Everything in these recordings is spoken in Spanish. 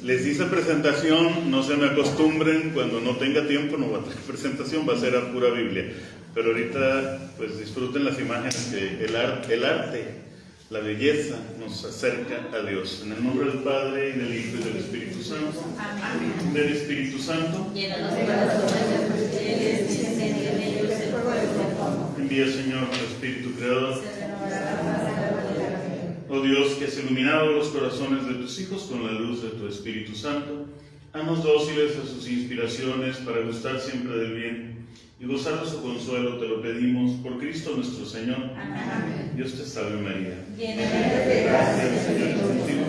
Les hice presentación, no se me acostumbren, cuando no tenga tiempo no va a tener presentación, va a ser a pura Biblia. Pero ahorita pues disfruten las imágenes que el arte, la belleza nos acerca a Dios. En el nombre del Padre, y del Hijo y del Espíritu Santo. Amén. Del Espíritu Santo. Envía, Señor, tu Espíritu Creador. Oh Dios, que has iluminado los corazones de tus hijos con la luz de tu Espíritu Santo, haznos dóciles a sus inspiraciones para gustar siempre del bien y gozar de su consuelo, te lo pedimos por Cristo nuestro Señor. Amén. Dios te salve María. Llena de gracia, el Señor es contigo.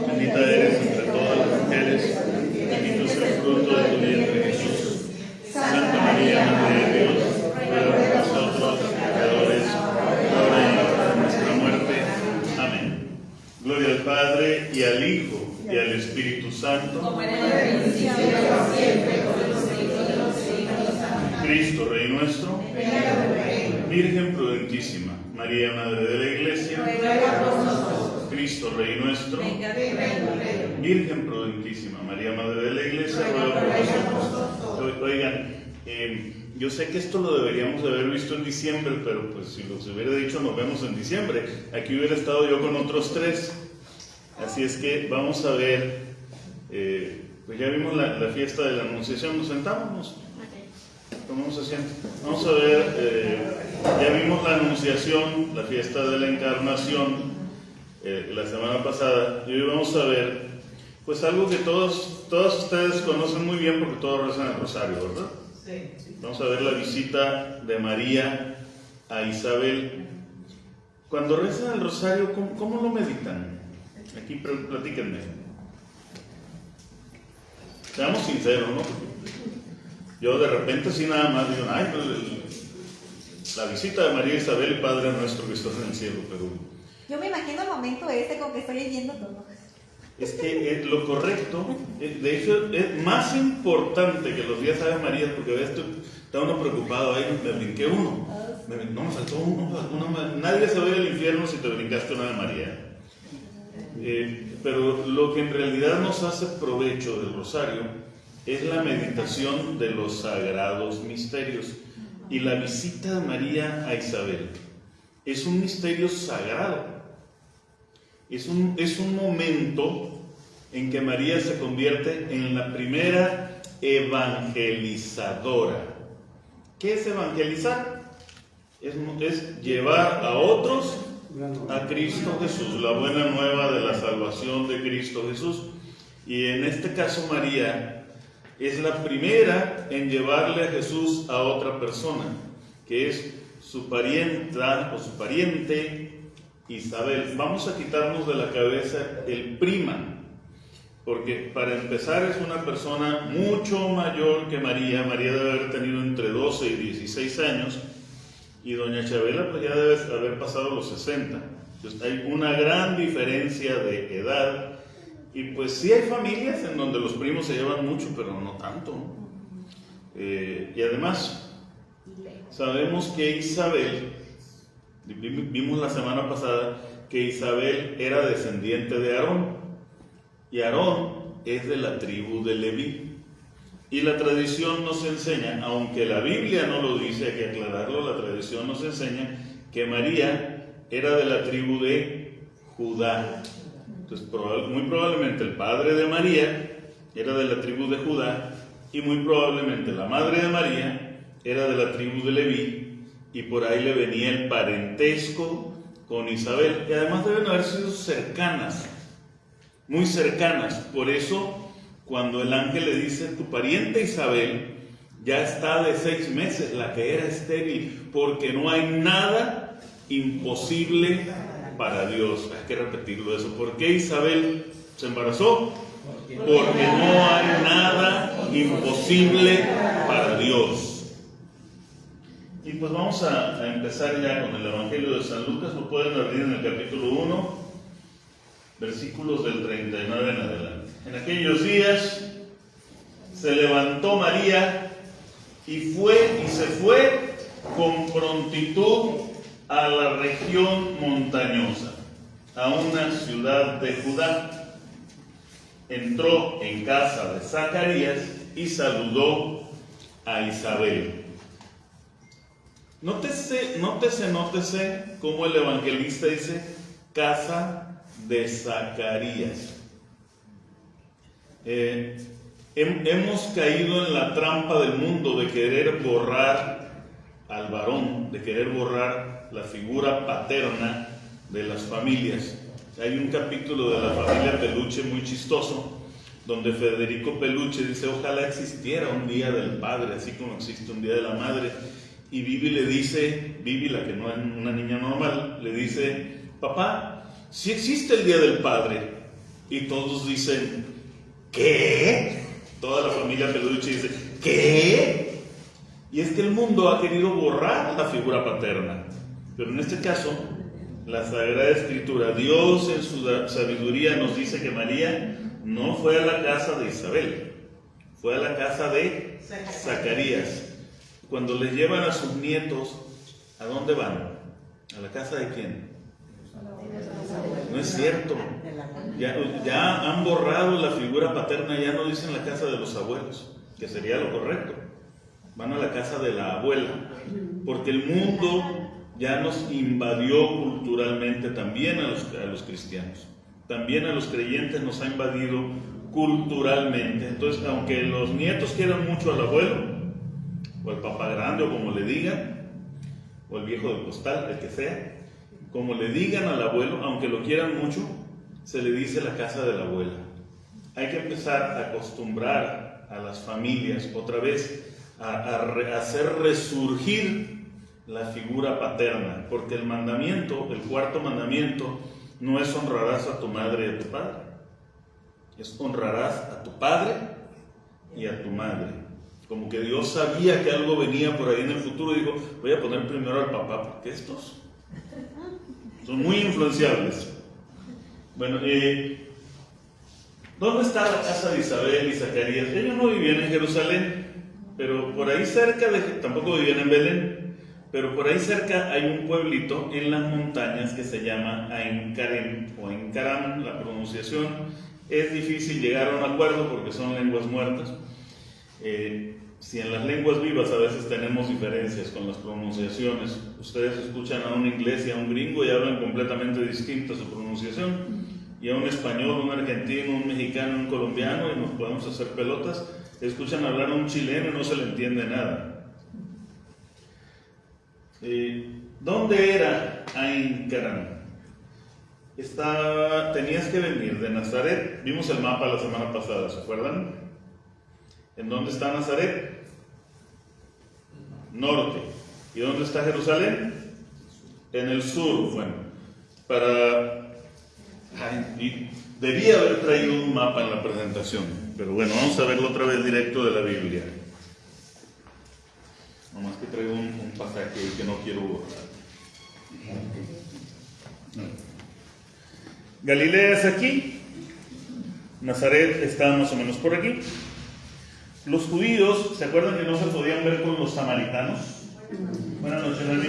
Bendita eres entre todas las mujeres, bendito es el fruto de tu vientre Jesús. Santa María, Madre de Dios, ruega por nosotros pecadores, ahora y en la hora de nuestra muerte. Amén. Gloria al Padre, y al Hijo, y al Espíritu Santo. Como en el principio, siempre, por los siglos de los siglos. Amén. Cristo, Rey nuestro, Virgen prudentísima, María, Madre de la Iglesia, ruega por nosotros. Cristo, Rey nuestro, Virgen prudentísima, María, Madre de la Iglesia, ruega por nosotros. Oigan, yo sé que esto lo deberíamos de haber visto en diciembre, pero pues si los hubiera dicho nos vemos en diciembre. Aquí hubiera estado yo con otros 3. Así es que vamos a ver, pues ya vimos la fiesta de la Anunciación. Nos sentamos, tomamos asiento. Vamos a ver, ya vimos la Anunciación, la fiesta de la Encarnación, la semana pasada. Y hoy vamos a ver, pues algo que todos ustedes conocen muy bien porque todos rezan el rosario, ¿verdad? Sí. Vamos a ver la visita de María a Isabel. Cuando rezan el rosario, ¿cómo lo meditan? Aquí platíquenme. Seamos sinceros, ¿no? Yo de repente sí nada más digo, ay, pues la visita de María Isabel y Padre nuestro que estás en el cielo, pero... Yo me imagino el momento como que estoy leyendo todo. Es que lo correcto, de hecho, es más importante que los días Ave María, porque a veces está uno preocupado, ahí me brinqué uno, no me faltó uno, nadie se va a ir al infierno si te brincaste una Ave María. Pero lo que en realidad nos hace provecho del rosario es la meditación de los sagrados misterios. Y la visita de María a Isabel es un misterio sagrado. Es un momento en que María se convierte en la primera evangelizadora. ¿Qué es evangelizar? Es llevar a otros a Cristo Jesús, la buena nueva de la salvación de Cristo Jesús. Y en este caso María es la primera en llevarle a Jesús a otra persona, que es su parienta o su pariente Isabel. Vamos a quitarnos de la cabeza el prima, porque para empezar es una persona mucho mayor que María. María debe haber tenido entre 12 y 16 años y doña Chabela pues ya debe haber pasado los 60. Entonces hay una gran diferencia de edad y pues sí hay familias en donde los primos se llevan mucho, pero no tanto. Y además sabemos que Isabel, vimos la semana pasada que Isabel era descendiente de Aarón y Aarón es de la tribu de Leví. Y la tradición nos enseña, aunque la Biblia no lo dice, hay que aclararlo, la tradición nos enseña que María era de la tribu de Judá. Entonces, muy probablemente el padre de María era de la tribu de Judá y muy probablemente la madre de María era de la tribu de Leví y por ahí le venía el parentesco con Isabel. Y además deben haber sido cercanas, muy cercanas. Por eso, cuando el ángel le dice, tu pariente Isabel ya está de 6 meses, la que era estéril, porque no hay nada imposible para Dios. Hay que repetirlo eso. ¿Por qué Isabel se embarazó? Porque no hay nada imposible para Dios. Y pues vamos a empezar ya con el Evangelio de San Lucas. Lo pueden abrir en el capítulo 1, versículos del 39 en adelante. En aquellos días se levantó María y se fue con prontitud a la región montañosa, a una ciudad de Judá. entró en casa de Zacarías y saludó a Isabel. Nótese cómo el evangelista dice casa de Zacarías. Hemos caído en la trampa del mundo de querer borrar al varón, de querer borrar la figura paterna de las familias. Hay un capítulo de la familia Peluche muy chistoso, donde Federico Peluche dice: ojalá existiera un día del padre, así como existe un día de la madre. Y Vivi le dice, Vivi, la que no es una niña normal, le dice: papá, sí existe el día del padre. Y todos dicen: ¿qué? Toda la familia Peluche dice: ¿qué? Y es que el mundo ha querido borrar la figura paterna. Pero en este caso, la Sagrada Escritura, Dios en su sabiduría nos dice que María no fue a la casa de Isabel, fue a la casa de Zacarías. Cuando les llevan a sus nietos, ¿a dónde van? ¿A la casa de quién? No es cierto. Ya han borrado la figura paterna, ya no dicen la casa de los abuelos, que sería lo correcto. Van a la casa de la abuela, porque el mundo ya nos invadió culturalmente, también a los cristianos, también a los creyentes nos ha invadido culturalmente. Entonces, aunque los nietos quieran mucho al abuelo, o al papá grande, o como le digan, o el viejo del costal, el que sea, como le digan al abuelo, aunque lo quieran mucho, se le dice la casa de la abuela. Hay que empezar a acostumbrar a las familias otra vez a hacer resurgir la figura paterna, porque el mandamiento, el cuarto mandamiento, no es honrarás a tu madre y a tu padre, es honrarás a tu padre y a tu madre. Como que Dios sabía que algo venía por ahí en el futuro y dijo: voy a poner primero al papá, porque estos son muy influenciables. Bueno, ¿dónde está la casa de Isabel y Zacarías? Ellos no vivían en Jerusalén, pero por ahí cerca, tampoco vivían en Belén, pero por ahí cerca hay un pueblito en las montañas que se llama Ain Karim o Ain Karam. La pronunciación es difícil llegar a un acuerdo porque son lenguas muertas. Si en las lenguas vivas a veces tenemos diferencias con las pronunciaciones, ustedes escuchan a un inglés y a un gringo y hablan completamente distinta su pronunciación, y a un español, un argentino, un mexicano, un colombiano, y nos podemos hacer pelotas. Escuchan hablar a un chileno y no se le entiende nada. ¿Dónde era Ain Karam? Tenías que venir de Nazaret. Vimos el mapa la semana pasada, ¿se acuerdan? ¿En dónde está Nazaret? Norte. ¿Y dónde está Jerusalén? En el sur. Bueno, debía haber traído un mapa en la presentación, pero bueno, vamos a verlo otra vez directo de la Biblia. Nomás que traigo un pasaje que no quiero borrar. Galilea es aquí, Nazaret está más o menos por aquí. Los judíos, ¿se acuerdan que no se podían ver con los samaritanos? Buenas noches, Dani.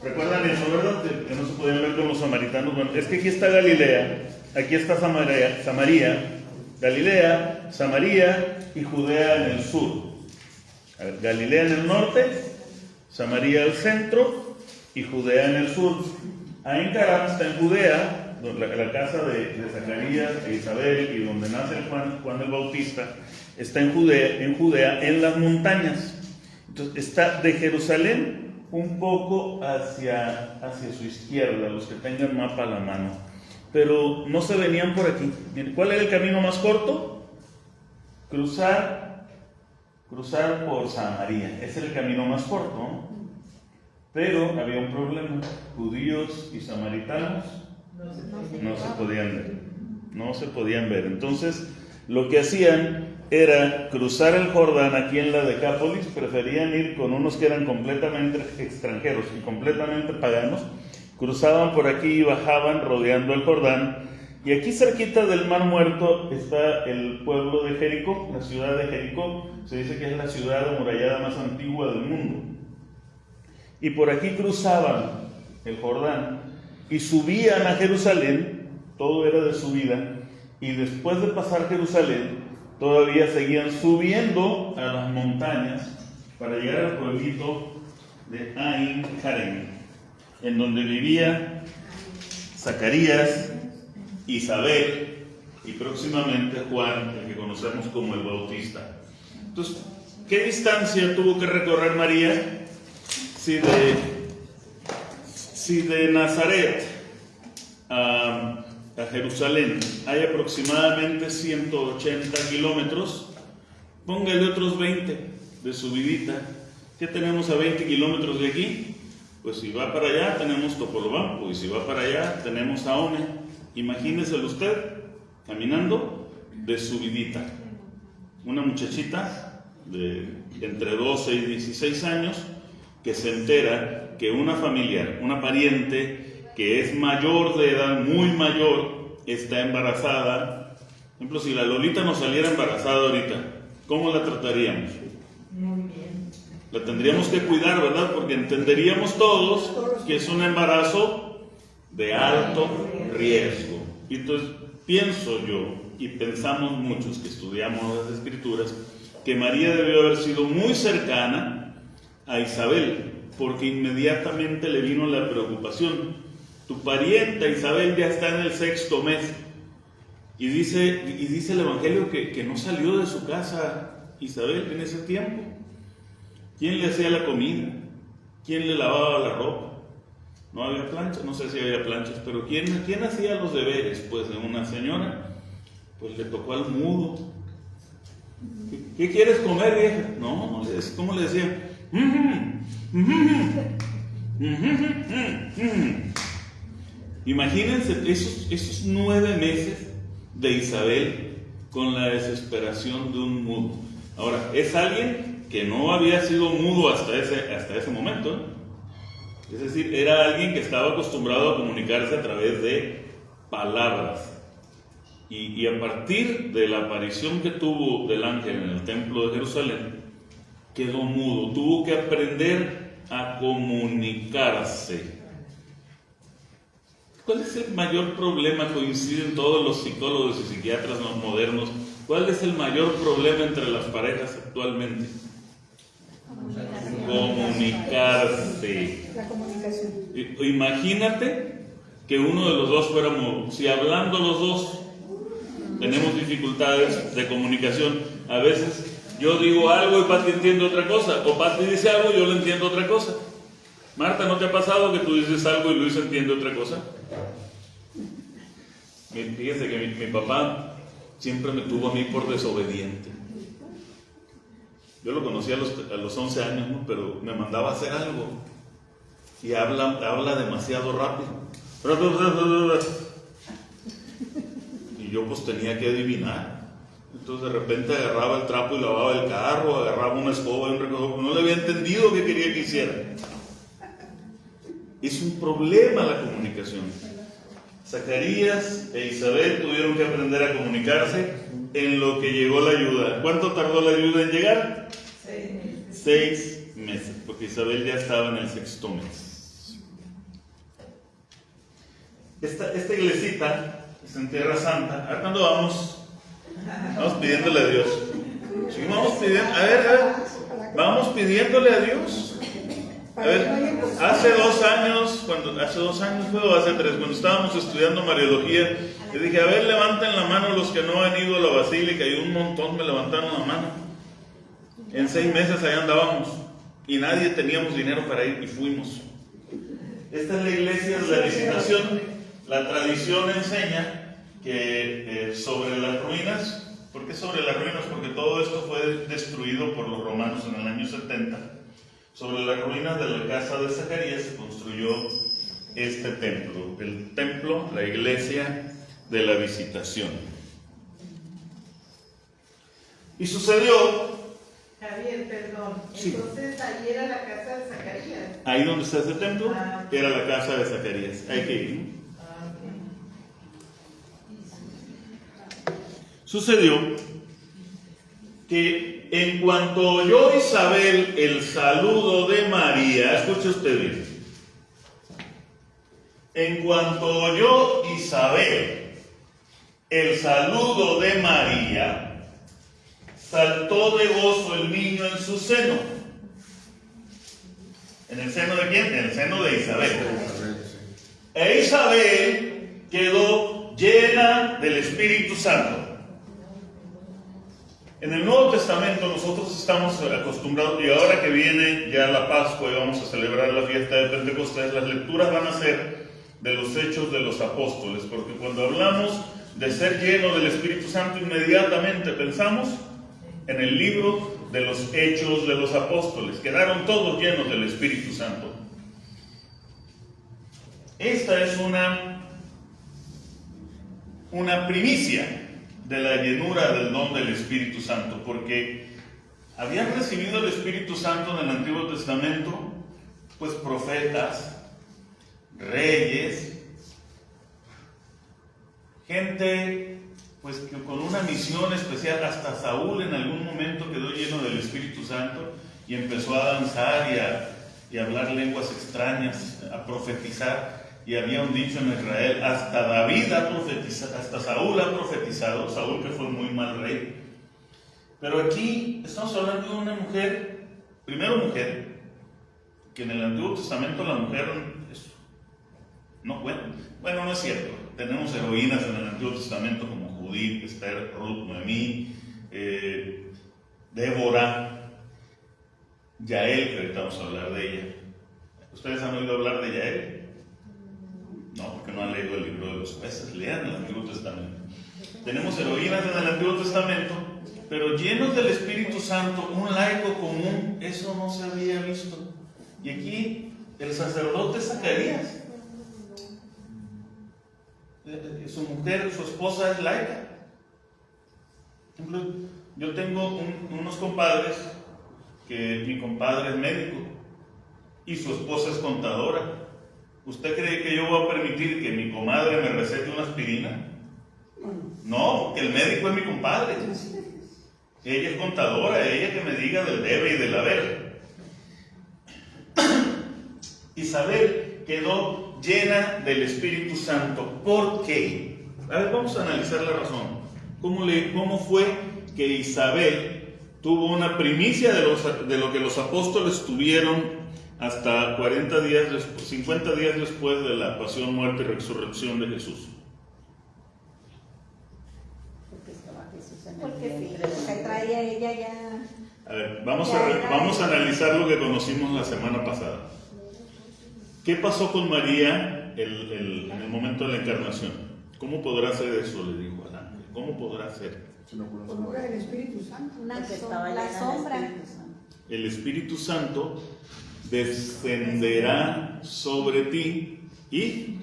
¿Recuerdan eso, verdad? Que no se podían ver con los samaritanos. Bueno, es que aquí está Galilea, aquí está Samaria, Galilea, Samaria y Judea en el sur. A ver, Galilea en el norte, Samaria al centro y Judea en el sur. Ain Karam está en Judea, la casa de Zacarías e Isabel, y donde nace Juan el Bautista, está en Judea, en las montañas. Entonces está de Jerusalén un poco hacia su izquierda, los que tengan mapa a la mano. Pero no se venían por aquí. Miren, ¿cuál era el camino más corto? Cruzar por Samaria. Ese es el camino más corto, ¿no? Pero había un problema. Judíos y samaritanos no se podían ver. Entonces, lo que hacían era cruzar el Jordán aquí en la Decápolis. Preferían ir con unos que eran completamente extranjeros y completamente paganos. Cruzaban por aquí y bajaban rodeando el Jordán. Y aquí cerquita del Mar Muerto está el pueblo de Jericó, la ciudad de Jericó. Se dice que es la ciudad amurallada más antigua del mundo. Y por aquí cruzaban el Jordán y subían a Jerusalén, todo era de subida, y después de pasar Jerusalén, todavía seguían subiendo a las montañas para llegar al pueblito de Ain Karen, en donde vivía Zacarías, Isabel y próximamente Juan, el que conocemos como el Bautista. Entonces, ¿qué distancia tuvo que recorrer María? Si de Nazaret a Jerusalén hay aproximadamente 180 kilómetros, póngale otros 20 de subidita. ¿Qué tenemos a 20 kilómetros de aquí? Pues si va para allá tenemos Topolobampo, y si va para allá tenemos Ahome. Imagínese usted caminando de subidita. Una muchachita de entre 12 y 16 años que se entera que una familiar, una pariente que es mayor de edad, muy mayor, está embarazada. Por ejemplo, si la Lolita nos saliera embarazada ahorita, ¿cómo la trataríamos? Muy bien. La tendríamos que cuidar, ¿verdad? Porque entenderíamos todos que es un embarazo de alto riesgo. Y entonces pienso yo, y pensamos muchos que estudiamos las Escrituras, que María debió haber sido muy cercana a Isabel, porque inmediatamente le vino la preocupación. Tu parienta Isabel ya está en el 6º mes. Y dice el Evangelio que no salió de su casa Isabel en ese tiempo. ¿Quién le hacía la comida? ¿Quién le lavaba la ropa? No había planchas, no sé si había planchas, pero ¿quién hacía los deberes? Pues de una señora, pues le tocó al mudo. ¿Qué quieres comer, vieja? No, ¿cómo le decía? Imagínense esos 9 meses de Isabel con la desesperación de un mudo. Ahora, es alguien que no había sido mudo hasta ese momento, ¿eh? Es decir, era alguien que estaba acostumbrado a comunicarse a través de palabras. Y a partir de la aparición que tuvo del ángel en el templo de Jerusalén, quedó mudo, tuvo que aprender a comunicarse. ¿Cuál es el mayor problema? Coinciden todos los psicólogos y psiquiatras modernos. ¿Cuál es el mayor problema entre las parejas actualmente? Comunicarse. La comunicación. Imagínate que uno de los dos fuera mudo. Si hablando los dos tenemos dificultades de comunicación, a veces yo digo algo y Pati entiende otra cosa, o Pati dice algo y yo le entiendo otra cosa. Marta, ¿no te ha pasado que tú dices algo y Luis entiende otra cosa? Fíjense que mi papá siempre me tuvo a mí por desobediente. Yo lo conocí a los 11 años, ¿no? Pero me mandaba a hacer algo y habla demasiado rápido. Y yo pues tenía que adivinar. Entonces de repente agarraba el trapo y lavaba el carro, agarraba una escoba y un recogedor. No le había entendido qué quería que hiciera. Es un problema la comunicación. Zacarías e Isabel tuvieron que aprender a comunicarse en lo que llegó la ayuda. ¿Cuánto tardó la ayuda en llegar? 6 meses, porque Isabel ya estaba en el 6º mes. Esta iglesita está en Tierra Santa. ¿A cuándo vamos? Vamos pidiéndole a Dios. Sí, vamos pidiendo. A ver, vamos pidiéndole a Dios. A ver, hace 2 años fue o hace 3, cuando estábamos estudiando Mariología, le dije, a ver, levanten la mano los que no han ido a la basílica, y un montón me levantaron la mano. En 6 meses allá andábamos, y nadie teníamos dinero para ir, y fuimos. Esta es la iglesia de la Visitación. La tradición enseña que sobre las ruinas, ¿por qué sobre las ruinas? Porque todo esto fue destruido por los romanos en el año 70. Sobre las ruinas de la casa de Zacarías se construyó este templo, el templo, la iglesia de la Visitación. Y sucedió... Javier, perdón, Sí. Entonces ahí era la casa de Zacarías. Ahí donde está ese templo, era la casa de Zacarías. Hay que ir, ¿no? Sucedió que en cuanto oyó Isabel el saludo de María, escuche usted bien, en cuanto oyó Isabel el saludo de María, saltó de gozo el niño en su seno. ¿En el seno de quién? En el seno de Isabel. E Isabel quedó llena del Espíritu Santo. En el Nuevo Testamento nosotros estamos acostumbrados, y ahora que viene ya la Pascua y vamos a celebrar la fiesta de Pentecostés, las lecturas van a ser de los Hechos de los Apóstoles, porque cuando hablamos de ser lleno del Espíritu Santo, inmediatamente pensamos en el libro de los Hechos de los Apóstoles. Quedaron todos llenos del Espíritu Santo. Esta es una primicia de la llenura del don del Espíritu Santo, porque habían recibido el Espíritu Santo en el Antiguo Testamento, pues profetas, reyes, gente pues que con una misión especial. Hasta Saúl en algún momento quedó lleno del Espíritu Santo y empezó a danzar y a hablar lenguas extrañas, a profetizar. Y había un dicho en Israel: hasta David ha profetizado, hasta Saúl ha profetizado, Saúl que fue muy mal rey. Pero aquí estamos hablando de una mujer, primero mujer, que en el Antiguo Testamento la mujer no cuenta. Bueno, no es cierto. Tenemos heroínas en el Antiguo Testamento como Judith, Esther, Ruth, Noemí, Débora, Yael, que ahorita vamos a hablar de ella. ¿Ustedes han oído hablar de Yael? No, porque no han leído el libro de los jueces. Lean el Antiguo Testamento. Tenemos heroínas en el Antiguo Testamento, pero llenos del Espíritu Santo, un laico común, eso no se había visto. Y aquí el sacerdote Zacarías, su mujer, su esposa es laica. Yo tengo unos compadres, que mi compadre es médico y su esposa es contadora. ¿Usted cree que yo voy a permitir que mi comadre me recete una aspirina? No, porque el médico es mi compadre. Ella es contadora, ella que me diga del debe y del haber. Isabel quedó llena del Espíritu Santo. ¿Por qué? A ver, vamos a analizar la razón. ¿Cómo fue que Isabel tuvo una primicia de lo que los apóstoles tuvieron hasta 50 días después de la pasión, muerte y resurrección de Jesús? Porque estaba Jesús en el Porque sí, vientre de se traía ella ya. A ver, vamos a analizar lo que conocimos la semana pasada. ¿Qué pasó con María en el momento de la encarnación? ¿Cómo podrá ser eso?, le dijo al ángel. ¿Cómo podrá ser? Por obra del Espíritu Santo. Porque estaba llena La del sombra. Espíritu Santo. El Espíritu Santo descenderá sobre ti y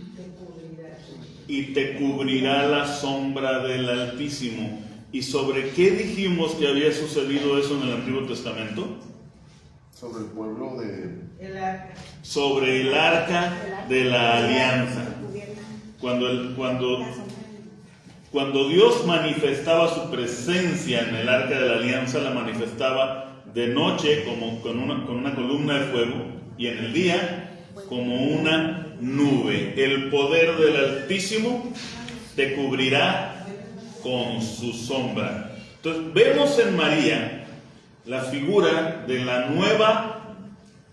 te cubrirá la sombra del Altísimo. ¿Y sobre qué dijimos que había sucedido eso en el Antiguo Testamento? Sobre el pueblo de... El arca. Sobre el arca de la alianza. Cuando Dios manifestaba su presencia en el arca de la alianza, la manifestaba de noche como con una columna de fuego, y en el día como una nube. El poder del Altísimo te cubrirá con su sombra. Entonces vemos en María la figura de la nueva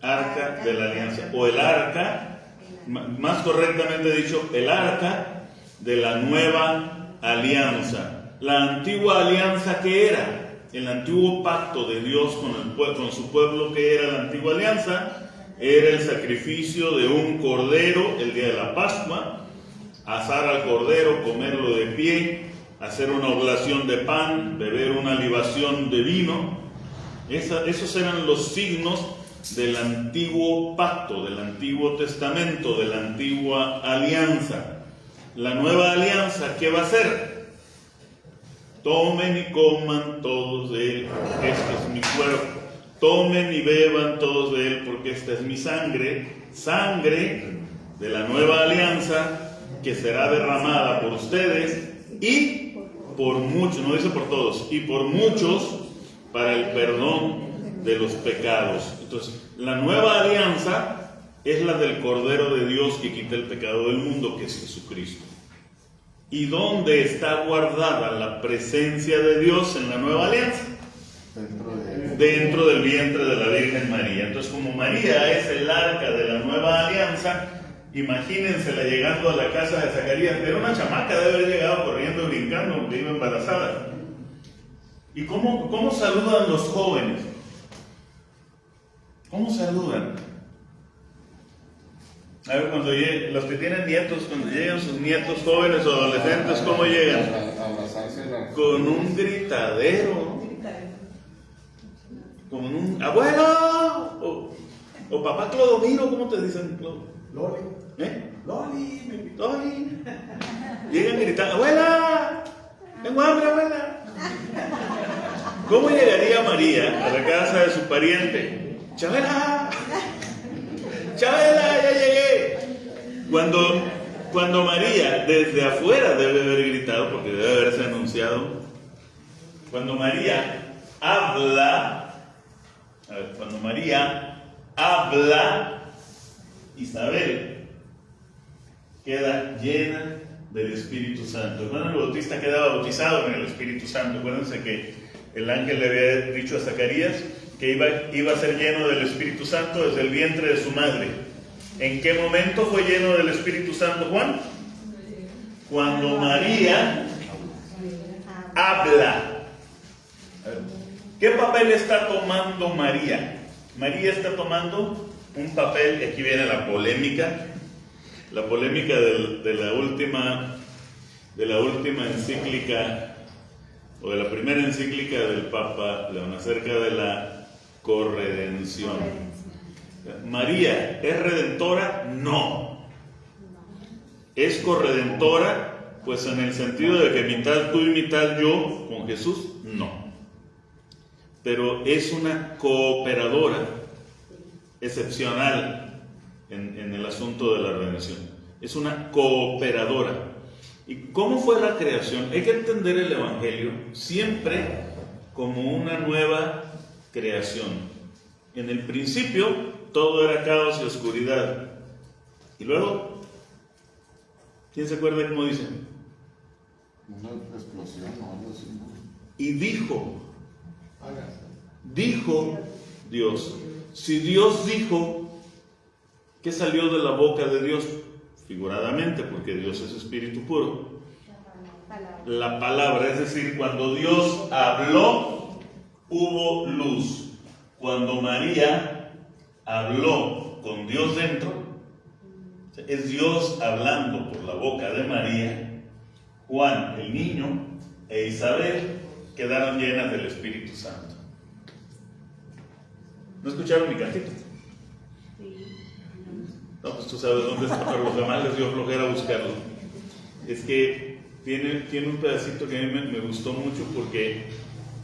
arca de la alianza, o el arca, más correctamente dicho, el arca de la nueva alianza. La antigua alianza, ¿qué era? El antiguo pacto de Dios con su pueblo, que era la antigua alianza, era el sacrificio de un cordero el día de la Pascua, asar al cordero, comerlo de pie, hacer una oblación de pan, beber una libación de vino. Esos eran los signos del antiguo pacto, del antiguo testamento, de la antigua alianza. La nueva alianza, ¿qué va a hacer? Tomen y coman todos de él, porque este es mi cuerpo. Tomen y beban todos de él, porque esta es mi sangre, sangre de la nueva alianza, que será derramada por ustedes y por muchos, no dice por todos, y por muchos para el perdón de los pecados. Entonces, la nueva alianza es la del Cordero de Dios que quita el pecado del mundo, que es Jesucristo. ¿Y dónde está guardada la presencia de Dios en la nueva alianza? Dentro del vientre de la Virgen María. Entonces, como María es el arca de la nueva alianza, imagínensela llegando a la casa de Zacarías. Era una chamaca, debe haber llegado corriendo y brincando porque iba embarazada. ¿Y cómo saludan los jóvenes? ¿Cómo saludan? A ver, cuando lleguen, los que tienen nietos, cuando lleguen sus nietos jóvenes o adolescentes, ¿cómo llegan? Con un gritadero. Con un abuelo. O papá Clodomiro, ¿cómo te dicen? Loli. ¿Eh? Loli. Loli. Llegan gritando, ¡abuela! ¡Tengo hambre, abuela! ¿Cómo llegaría María a la casa de su pariente? ¡Chabela! ¡Chabela, ya llegué! Cuando María desde afuera debe haber gritado, porque debe haberse anunciado, cuando María habla, Isabel queda llena del Espíritu Santo. Juan el Bautista queda bautizado en el Espíritu Santo. Acuérdense que el ángel le había dicho a Zacarías que iba a ser lleno del Espíritu Santo desde el vientre de su madre. ¿En qué momento fue lleno del Espíritu Santo Juan? Cuando María habla. ¿Qué papel está tomando María? María está tomando un papel, aquí viene la polémica de la última encíclica, o de la primera encíclica del Papa León, acerca de la corredención. ¿María es redentora? No. ¿Es corredentora? Pues en el sentido de que mitad tú y mitad yo con Jesús, no. Pero es una cooperadora excepcional en el asunto de la redención. Es una cooperadora. ¿Y cómo fue la creación? Hay que entender el Evangelio siempre como una nueva creación. En el principio todo era caos y oscuridad. Y luego, ¿quién se acuerda cómo dice? Una explosión o algo así, ¿no? Y dijo Dios. Si Dios dijo, ¿qué salió de la boca de Dios? Figuradamente, porque Dios es espíritu puro. La palabra, es decir, cuando Dios habló, hubo luz. Cuando María habló con Dios dentro, es Dios hablando por la boca de María. Juan, el niño, e Isabel quedaron llenas del Espíritu Santo. ¿No escucharon mi cantito? No, pues tú sabes dónde está, pero los demás les dio flojera buscarlo. Es que tiene un pedacito que a mí me gustó mucho porque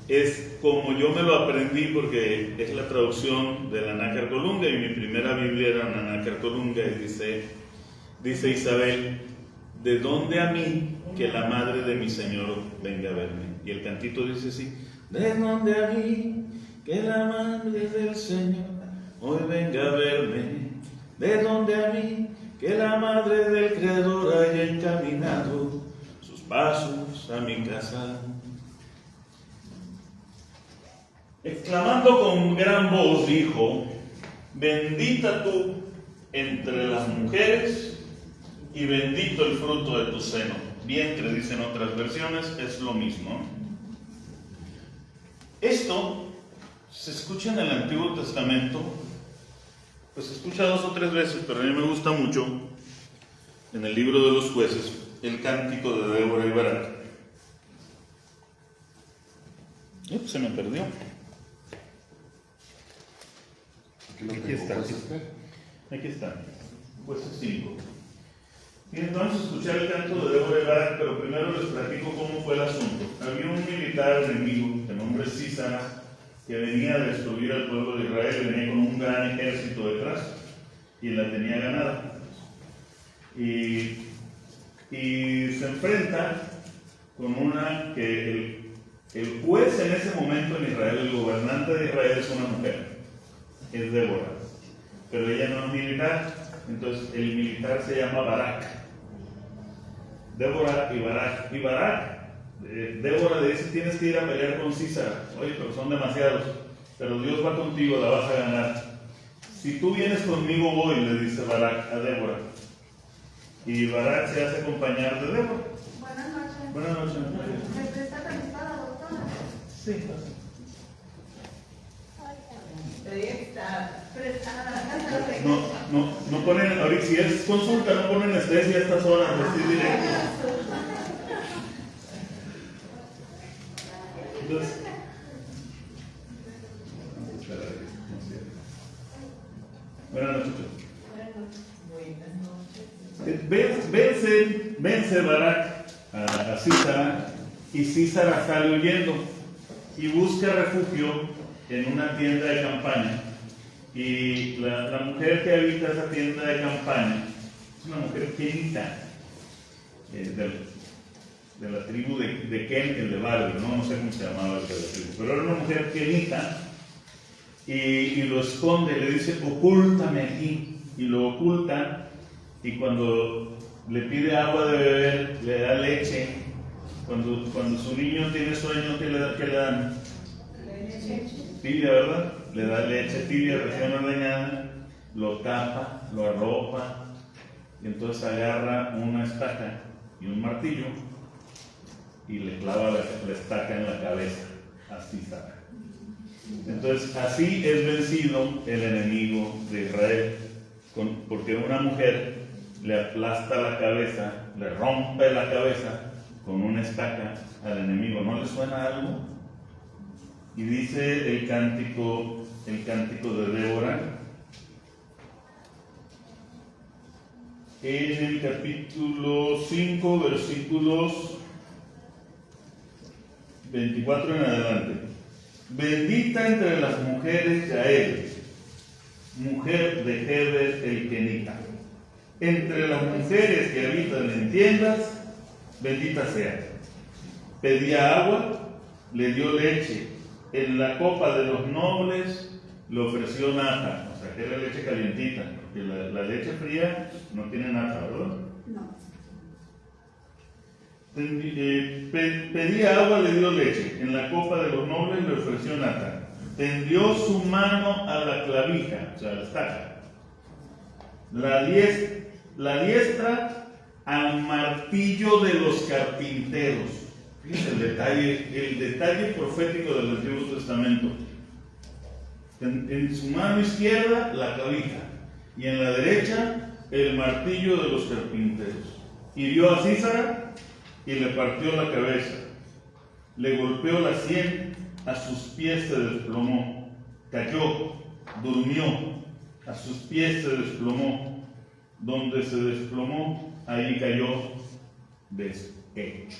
es como yo me lo aprendí, porque es la traducción de la Nácar Colunga y mi primera Biblia era la Nácar Colunga y dice Isabel, ¿de dónde a mí que la madre de mi Señor venga a verme? Y el cantito dice así, ¿de dónde a mí que la madre del Señor hoy venga a verme? ¿De dónde a mí que la madre del Creador haya encaminado sus pasos a mi casa? Exclamando con gran voz dijo, bendita tú entre las mujeres y bendito el fruto de tu seno. Vientre, dicen otras versiones, es lo mismo. Esto se escucha en el Antiguo Testamento, pues se escucha 2 o 3 veces, pero a mí me gusta mucho en el libro de los jueces, el cántico de Débora y Barak. Se me perdió. Aquí está. Aquí está. Jueces 5. Y entonces escuchar el canto de Débora y Barak, pero primero les platico cómo fue el asunto. Había un militar enemigo de nombre Sísara que venía a destruir al pueblo de Israel, venía con un gran ejército detrás y la tenía ganada. Y se enfrenta con una que el juez en ese momento en Israel, el gobernante de Israel es una mujer, es Débora, pero ella no es militar, entonces el militar se llama Barak. Débora y Barak. Y Barak, Débora le dice, tienes que ir a pelear con Císara. Oye, pero son demasiados. Pero Dios va contigo, la vas a ganar. Si tú vienes conmigo voy, le dice Barak a Débora. Y Barak se hace acompañar de Débora. Buenas noches. Buenas noches. ¿Me presta permiso a la doctora? Sí. No ponen, ahorita si es consulta, no ponen anestesia a estas horas, así directo. Entonces, buenas noches. Vence Barak a Císara, y Císara sale huyendo y busca refugio en una tienda de campaña. Y la mujer que habita esa tienda de campaña es una mujer kenita, de la tribu de Ken, el de Barrio, no sé cómo se llamaba el de la tribu, pero era una mujer kenita, y lo esconde, le dice, ocúltame aquí, y lo oculta, y cuando le pide agua de beber, le da leche. Cuando su niño tiene sueño, ¿qué le dan? Tibia, ¿verdad? Le da leche tibia, recién ordeñada, lo tapa, lo arropa, y entonces agarra una estaca y un martillo y le clava la estaca en la cabeza a Císara. Entonces así es vencido el enemigo de Israel, porque una mujer le aplasta la cabeza, le rompe la cabeza con una estaca al enemigo. ¿No le suena algo? Y dice el cántico de Débora, en el capítulo 5, versículos 24 en adelante. Bendita entre las mujeres Yael, mujer de Heber el kenita. Entre las mujeres que habitan en tiendas, bendita sea. Pedía agua, le dio leche. En la copa de los nobles le ofreció nata, o sea que era leche calientita, porque la leche fría no tiene nata, ¿verdad? No. Pedía agua, le dio leche. En la copa de los nobles le ofreció nata. Tendió su mano a la clavija, o sea, a la estaca. La diestra al martillo de los carpinteros. Fíjense el detalle profético del Antiguo Testamento. En su mano izquierda la clavija y en la derecha el martillo de los carpinteros. Hirió a Císara y le partió la cabeza. Le golpeó la sien, a sus pies se desplomó. Cayó, durmió, a sus pies se desplomó. Donde se desplomó, ahí cayó deshecho.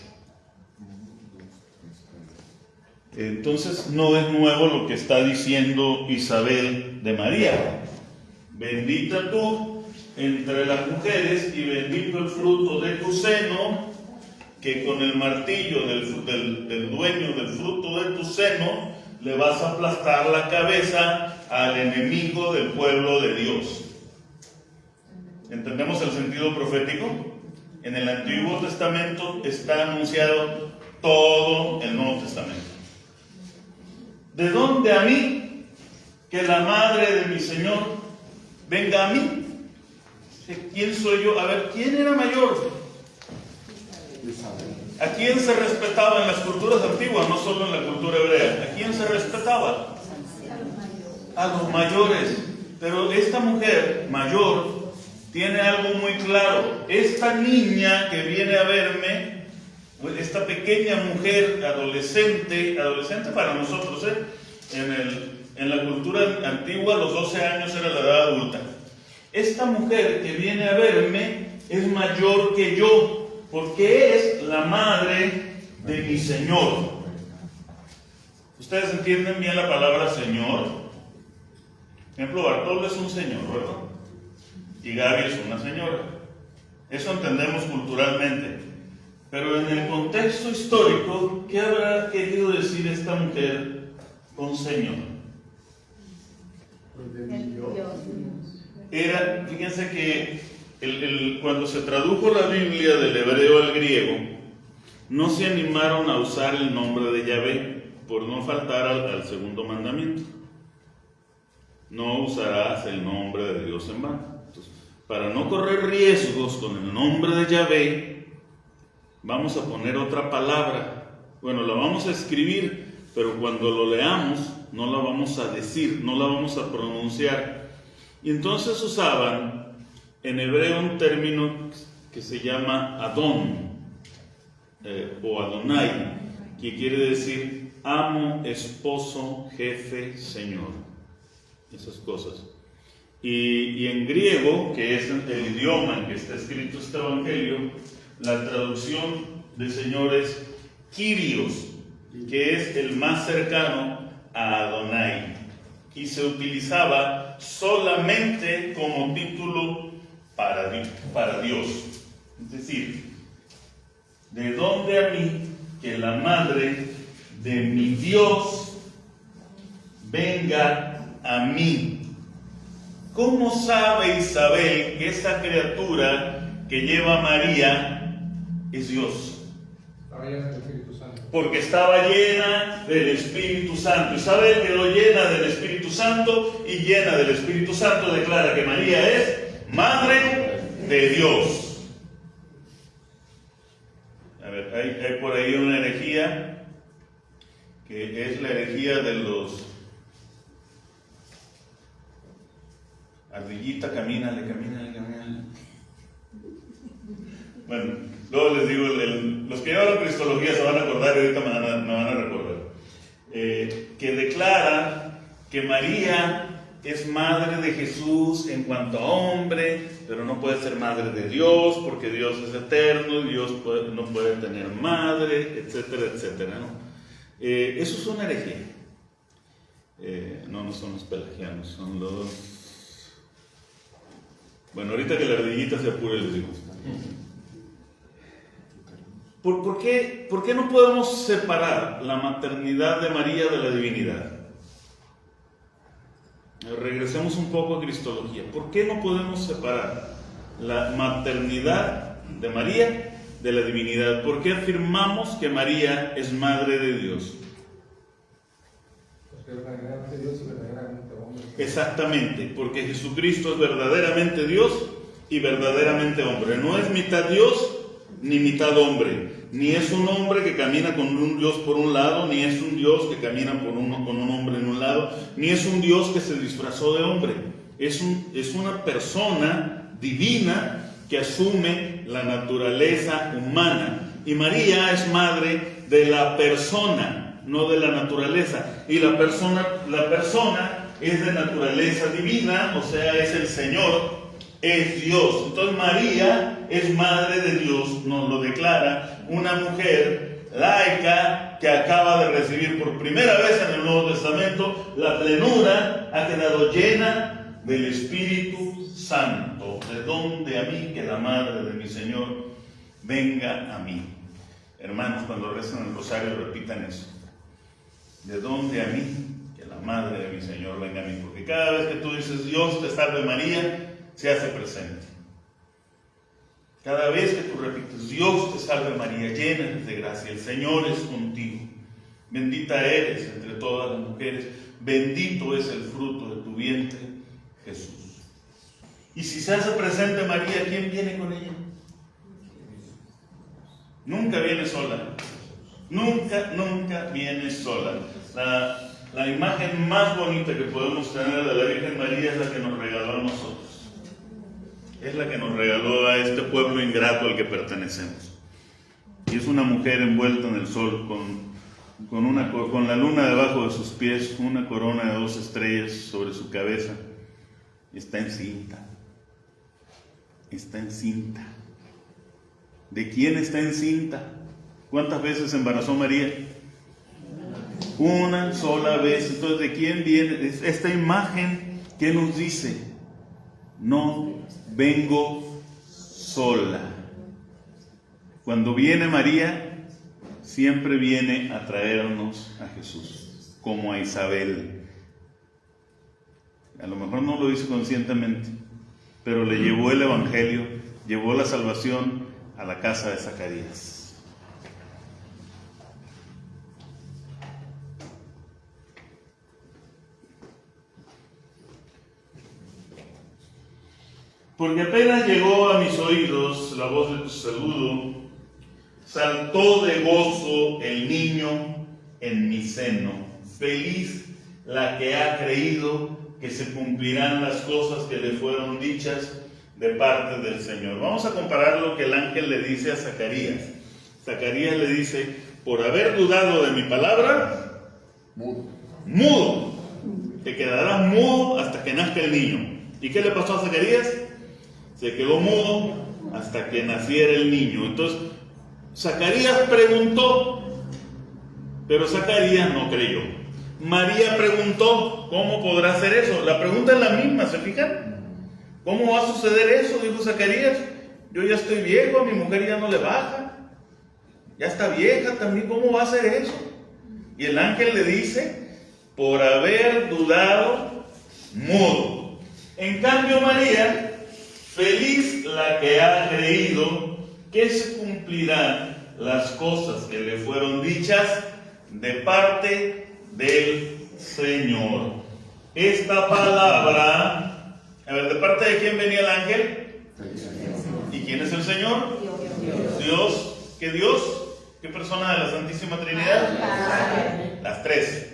Entonces no es nuevo lo que está diciendo Isabel de María. Bendita tú entre las mujeres y bendito el fruto de tu seno, que con el martillo del dueño del fruto de tu seno le vas a aplastar la cabeza al enemigo del pueblo de Dios. ¿Entendemos el sentido profético? En el Antiguo Testamento está anunciado todo el Nuevo Testamento. ¿De dónde a mí que la madre de mi Señor venga a mí? ¿Quién soy yo? A ver, ¿quién era mayor? ¿A quién se respetaba en las culturas antiguas, no solo en la cultura hebrea? ¿A quién se respetaba? A los mayores. Pero esta mujer mayor tiene algo muy claro. Esta niña que viene a verme, esta pequeña mujer, adolescente para nosotros, en la cultura antigua los 12 años era la edad adulta. Esta mujer que viene a verme es mayor que yo, porque es la madre de mi Señor. ¿Ustedes entienden bien la palabra Señor? Por ejemplo, Bartolo es un señor, ¿verdad? Y Gaby es una señora. Eso entendemos culturalmente. Pero en el contexto histórico, ¿qué habrá querido decir esta mujer con Señor? Fíjense que Cuando se tradujo la Biblia del hebreo al griego, no se animaron a usar el nombre de Yahvé por no faltar al segundo mandamiento. No usarás el nombre de Dios en vano. Entonces, para no correr riesgos con el nombre de Yahvé, vamos a poner otra palabra. Bueno, la vamos a escribir, pero cuando lo leamos no la vamos a decir, no la vamos a pronunciar. Y entonces usaban en hebreo un término que se llama Adón o Adonai, que quiere decir amo, esposo, jefe, señor. Esas cosas. Y en griego, que es el idioma en que está escrito este evangelio, la traducción de señor es Kyrios, que es el más cercano a Adonai, y se utilizaba solamente como título para Dios. Es decir, ¿de dónde a mí que la madre de mi Dios venga a mí? ¿Cómo sabe Isabel que esa criatura que lleva María es Dios? Estaba llena del Espíritu Santo. Porque estaba llena del Espíritu Santo. Isabel quedó llena del Espíritu Santo, y llena del Espíritu Santo declara que María es Madre de Dios. A ver, hay por ahí una herejía, que es la herejía de los... Ardillita, camínale. Bueno, luego les digo, los que llevan cristología se van a acordar y ahorita me van a recordar. Que declara que María es madre de Jesús en cuanto a hombre, pero no puede ser madre de Dios porque Dios es eterno y Dios no puede tener madre, etcétera, etcétera, ¿no? Eso es una herejía. No son los pelagianos, son los... Bueno, ahorita que la ardillita se apure les digo. ¿Por qué no podemos separar la maternidad de María de la divinidad? Regresemos un poco a Cristología. ¿Por qué no podemos separar la maternidad de María de la divinidad? ¿Por qué afirmamos que María es madre de Dios? Porque es verdaderamente Dios y verdaderamente hombre. Exactamente, porque Jesucristo es verdaderamente Dios y verdaderamente hombre. No es mitad Dios ni mitad hombre. Ni es un hombre que camina con un Dios por un lado, ni es un Dios que camina con un hombre en un lado, ni es un Dios que se disfrazó de hombre. Es una persona divina que asume la naturaleza humana. Y María es madre de la persona, no de la naturaleza. Y la persona es de naturaleza divina, o sea, es el Señor, es Dios. Entonces María es madre de Dios, nos lo declara una mujer laica que acaba de recibir por primera vez en el Nuevo Testamento la plenura, ha quedado llena del Espíritu Santo. ¿De dónde a mí que la madre de mi Señor venga a mí? Hermanos, cuando rezan el rosario repitan eso. ¿De dónde a mí que la madre de mi Señor venga a mí? Porque cada vez que tú dices Dios te salve María, se hace presente. Cada vez que tú repites Dios te salve María, llena de gracia, el Señor es contigo. Bendita eres entre todas las mujeres, bendito es el fruto de tu vientre, Jesús. Y si se hace presente María, ¿quién viene con ella? Nunca viene sola. Nunca viene sola. La imagen más bonita que podemos tener de la Virgen María es la que nos regaló a nosotros. Es la que nos regaló a este pueblo ingrato al que pertenecemos. Y es una mujer envuelta en el sol, con la luna debajo de sus pies, una corona de 2 estrellas sobre su cabeza. Está encinta. Está encinta. ¿De quién está encinta? ¿Cuántas veces embarazó María? Una sola vez. Entonces, ¿de quién viene? Esta imagen, ¿qué nos dice? No vengo sola. Cuando viene María, siempre viene a traernos a Jesús, como a Isabel. A lo mejor no lo hizo conscientemente, pero le llevó el evangelio, llevó la salvación a la casa de Zacarías. Porque apenas llegó a mis oídos la voz de tu saludo, saltó de gozo el niño en mi seno. Feliz la que ha creído que se cumplirán las cosas que le fueron dichas de parte del Señor. Vamos a comparar lo que el ángel le dice a Zacarías. Zacarías le dice: por haber dudado de mi palabra, mudo. Te quedarás mudo hasta que nazca el niño. ¿Y qué le pasó a Zacarías? Se quedó mudo hasta que naciera el niño. Entonces, Zacarías preguntó, pero Zacarías no creyó. María preguntó: ¿cómo podrá hacer eso? La pregunta es la misma, ¿se fijan? ¿Cómo va a suceder eso? Dijo Zacarías: yo ya estoy viejo, a mi mujer ya no le baja, ya está vieja también, ¿cómo va a hacer eso? Y el ángel le dice: por haber dudado, mudo. En cambio, María, feliz la que ha creído que se cumplirán las cosas que le fueron dichas de parte del Señor. Esta palabra, a ver, ¿de parte de quién venía el ángel? ¿Y quién es el Señor? Dios. ¿Qué Dios? ¿Qué persona de la Santísima Trinidad? Las tres.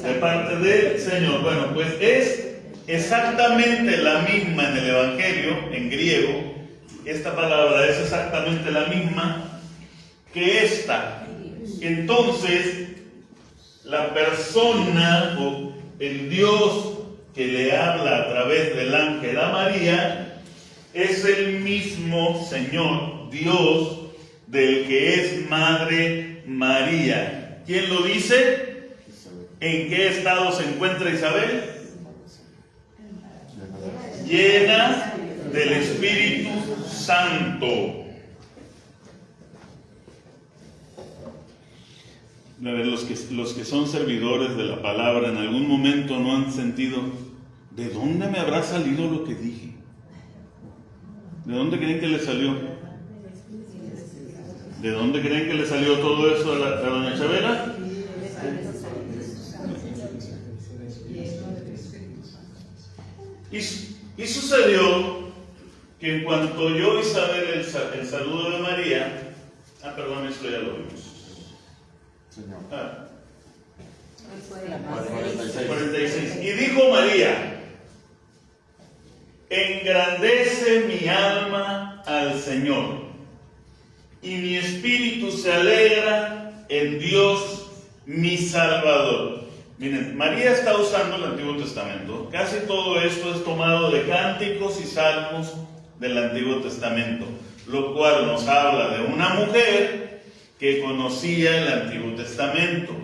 De parte del Señor. Bueno, pues es exactamente la misma en el Evangelio, en griego. Esta palabra es exactamente la misma que esta. Entonces, la persona o el Dios que le habla a través del ángel a María es el mismo Señor, Dios, del que es Madre María. ¿Quién lo dice? ¿En qué estado se encuentra Isabel? Llena del Espíritu Santo. A ver, los que son servidores de la palabra en algún momento no han sentido: ¿de dónde me habrá salido lo que dije? ¿De dónde creen que le salió? ¿De dónde creen que le salió todo eso a doña Chabela? Y sucedió que en cuanto oyó Isabel el saludo de María, perdón, esto ya lo vimos. Señor. 46. Y dijo María: engrandece mi alma al Señor, y mi espíritu se alegra en Dios mi Salvador. Miren, María está usando el Antiguo Testamento. Casi todo esto es tomado de cánticos y salmos del Antiguo Testamento, lo cual nos habla de una mujer que conocía el Antiguo Testamento.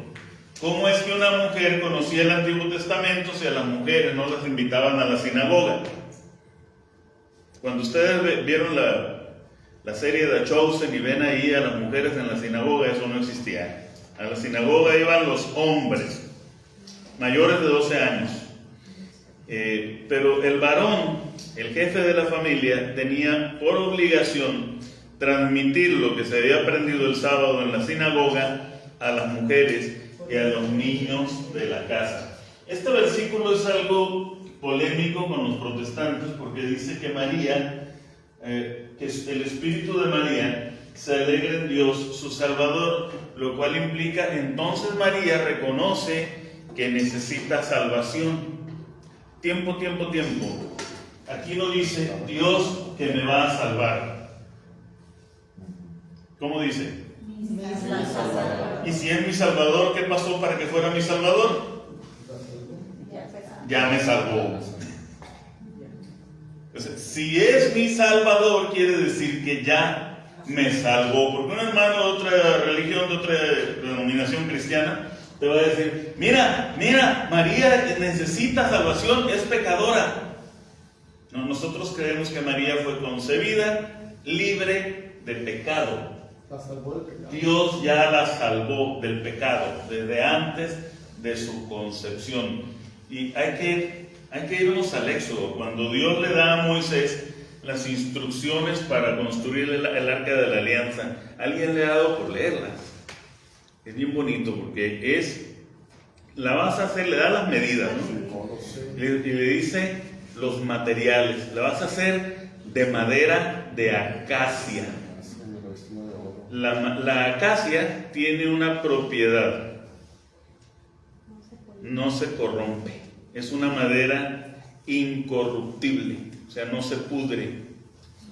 ¿Cómo es que una mujer conocía el Antiguo Testamento si a las mujeres no las invitaban a la sinagoga? Cuando ustedes vieron la serie The Chosen y ven ahí a las mujeres en la sinagoga, eso no existía. A la sinagoga iban los hombres mayores de 12 años. Pero el varón, el jefe de la familia, tenía por obligación transmitir lo que se había aprendido el sábado en la sinagoga a las mujeres y a los niños de la casa. Este versículo es algo polémico con los protestantes porque dice que María, que el espíritu de María se alegra en Dios su Salvador, lo cual implica entonces María reconoce que necesita salvación. Tiempo. Aquí no dice Dios que me va a salvar. ¿Cómo dice? Y si es mi Salvador, ¿qué pasó para que fuera mi Salvador? Ya me salvó. Entonces, si es mi Salvador, quiere decir que ya me salvó. Porque un hermano de otra religión, de otra denominación cristiana, te va a decir: mira, María necesita salvación, es pecadora. No, nosotros creemos que María fue concebida libre de pecado. La salvó del pecado. Dios ya la salvó del pecado desde antes de su concepción. Y hay Hay que irnos al Éxodo. Cuando Dios le da a Moisés las instrucciones para construir el arca de la alianza, alguien le ha dado por leerlas. Es bien bonito porque la vas a hacer, le da las medidas, ¿no? Y le dice los materiales. La vas a hacer de madera de acacia. La acacia tiene una propiedad: no se corrompe. Es una madera incorruptible, o sea, no se pudre.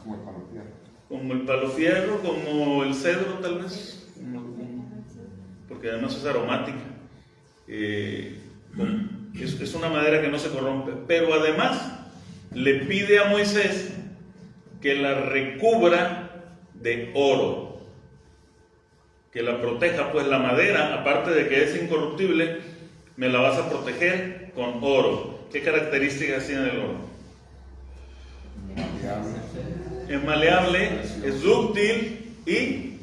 Como el palo fierro. Como el palo fierro, como el cedro, tal vez. Porque además es aromática. Es una madera que no se corrompe. Pero además le pide a Moisés que la recubra de oro, que la proteja, pues la madera, aparte de que es incorruptible, me la vas a proteger con oro. ¿Qué características tiene el oro? Es maleable, es dúctil y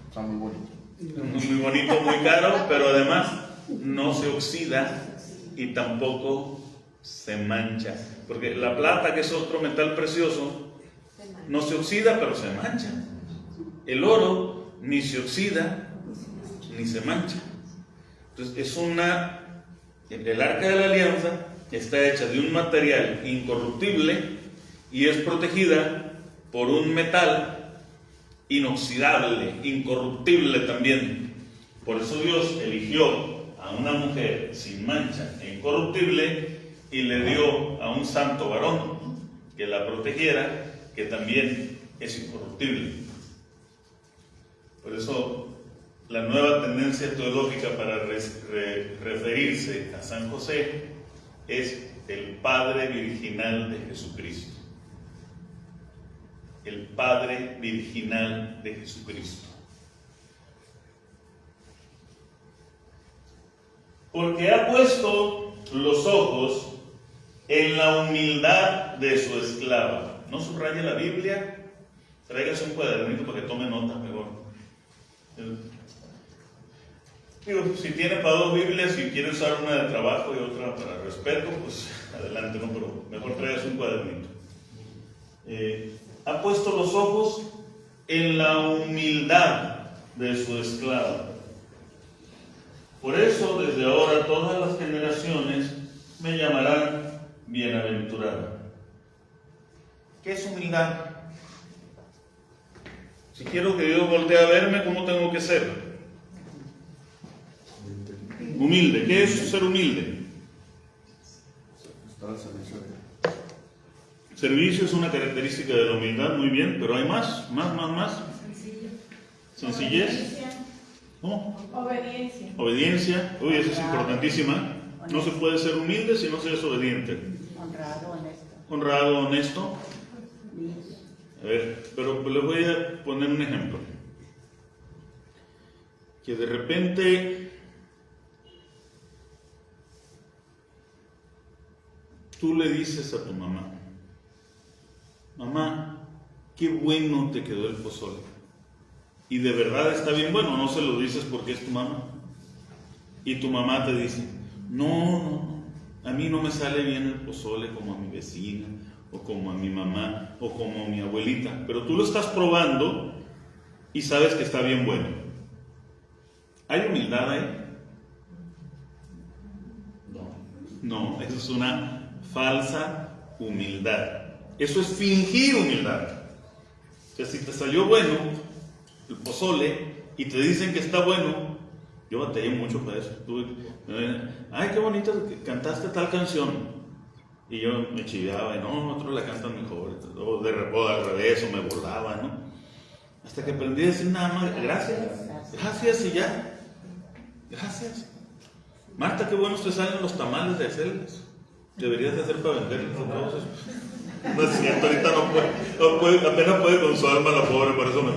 Está muy bonito. muy bonito, muy caro, pero además no se oxida y tampoco se mancha. Porque la plata, que es otro metal precioso, no se oxida, pero se mancha. El oro ni se oxida ni se mancha. Entonces el arca de la alianza está hecha de un material incorruptible y es protegida por un metal inoxidable, incorruptible también. Por eso Dios eligió a una mujer sin mancha e incorruptible y le dio a un santo varón que la protegiera, que también es incorruptible. Por eso la nueva tendencia teológica para referirse a San José es el Padre Virginal de Jesucristo. El Padre Virginal de Jesucristo. Porque ha puesto los ojos en la humildad de su esclava. No subraye la Biblia, tráigase un cuadernito para que tome nota mejor. Digo, si tiene para dos Biblias, si quiere usar una de trabajo y otra para respeto, pues adelante, no, pero mejor tráigase un cuadernito. Ha puesto los ojos en la humildad de su esclava. Por eso, desde ahora, todas las generaciones me llamarán bienaventurado. ¿Qué es humildad? Si quiero que Dios voltee a verme, ¿cómo tengo que ser? Humilde. ¿Qué es ser humilde? Estar al servicio de Dios. Servicio es una característica de la humildad, muy bien, pero hay más. Sencillez. ¿Cómo? Obediencia. Obediencia. Uy, esa es importantísima. No se puede ser humilde si no se es obediente. Honrado, honesto. Honrado, honesto. Limpio. A ver, pero les voy a poner un ejemplo. Que de repente tú le dices a tu mamá: mamá, qué bueno te quedó el pozole. Y de verdad está bien bueno, no se lo dices porque es tu mamá. Y tu mamá te dice: no, a mí no me sale bien el pozole como a mi vecina, o como a mi mamá, o como a mi abuelita. Pero tú lo estás probando y sabes que está bien bueno. ¿Hay humildad ahí? No, eso es una falsa humildad. Eso es fingir humildad. O sea, si te salió bueno el pozole y te dicen que está bueno, yo batallé mucho para eso. Ay, qué bonito que cantaste tal canción. Y yo me chiveaba y no, otros la cantan mejor. O al revés, o me burlaba, ¿no? Hasta que aprendí a decir nada más: gracias y ya. Gracias. Marta, qué buenos te salen los tamales de acelgas. Deberías de hacer para venderlos a todos. No es cierto, ahorita no puede, apenas puede con su alma la pobre, por eso me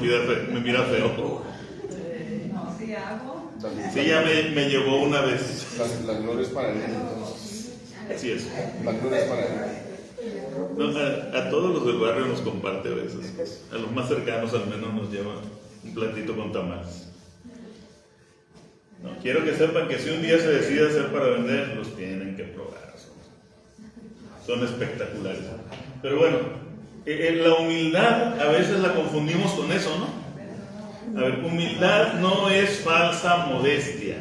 mira feo. No, si hago. Sí, ya me llevó una vez. La gloria es para él, entonces. Así es. La gloria es para él. No, a todos los del barrio nos comparte a veces. A los más cercanos al menos nos lleva un platito con tamales. No, quiero que sepan que si un día se decide hacer para vender, los tienen que probar. son espectaculares. Pero bueno, la humildad a veces la confundimos con eso, ¿no? A ver, humildad no es falsa modestia.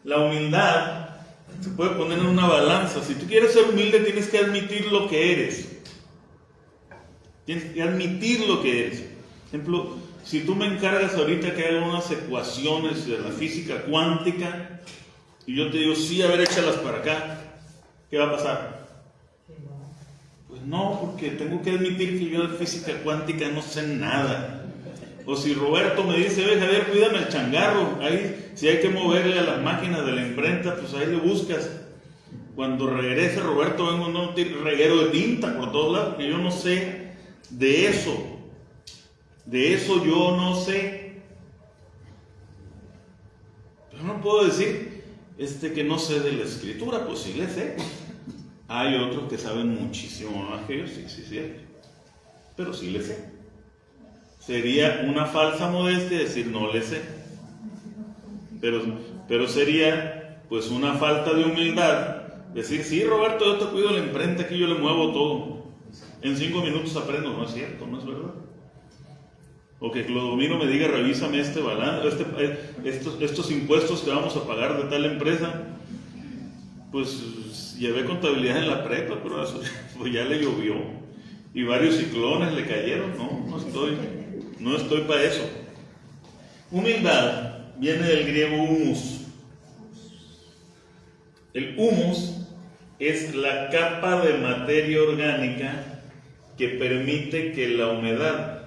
La humildad se puede poner en una balanza. Si tú quieres ser humilde, tienes que admitir lo que eres. Tienes que admitir lo que eres. Por ejemplo, si tú me encargas ahorita que haga unas ecuaciones de la física cuántica y yo te digo, sí, a ver, échalas para acá, ¿qué va a pasar? Pues no, porque tengo que admitir que yo de física cuántica no sé nada. O si Roberto me dice, ve Javier, cuídame el changarro, ahí, si hay que moverle a las máquinas de la imprenta, pues ahí le buscas. Cuando regrese Roberto, vengo a un reguero de tinta por todos lados, que yo no sé de eso. De eso yo no sé. Pero no puedo decir que no sé de la escritura, pues sí le sé. Hay otros que saben muchísimo más que yo, sí, cierto. Pero sí le sé. Sería una falsa modestia decir no le sé. Pero sería pues una falta de humildad decir, sí, Roberto, yo te cuido la imprenta, aquí yo le muevo todo. En 5 minutos aprendo. No es cierto, no es verdad. O que Clodomiro me diga, revísame este balance, estos impuestos que vamos a pagar de tal empresa. Pues llevé contabilidad en la prepa, pero eso pues ya le llovió. Y varios ciclones le cayeron. No estoy para eso. Humildad viene del griego humus. El humus es la capa de materia orgánica que permite que la humedad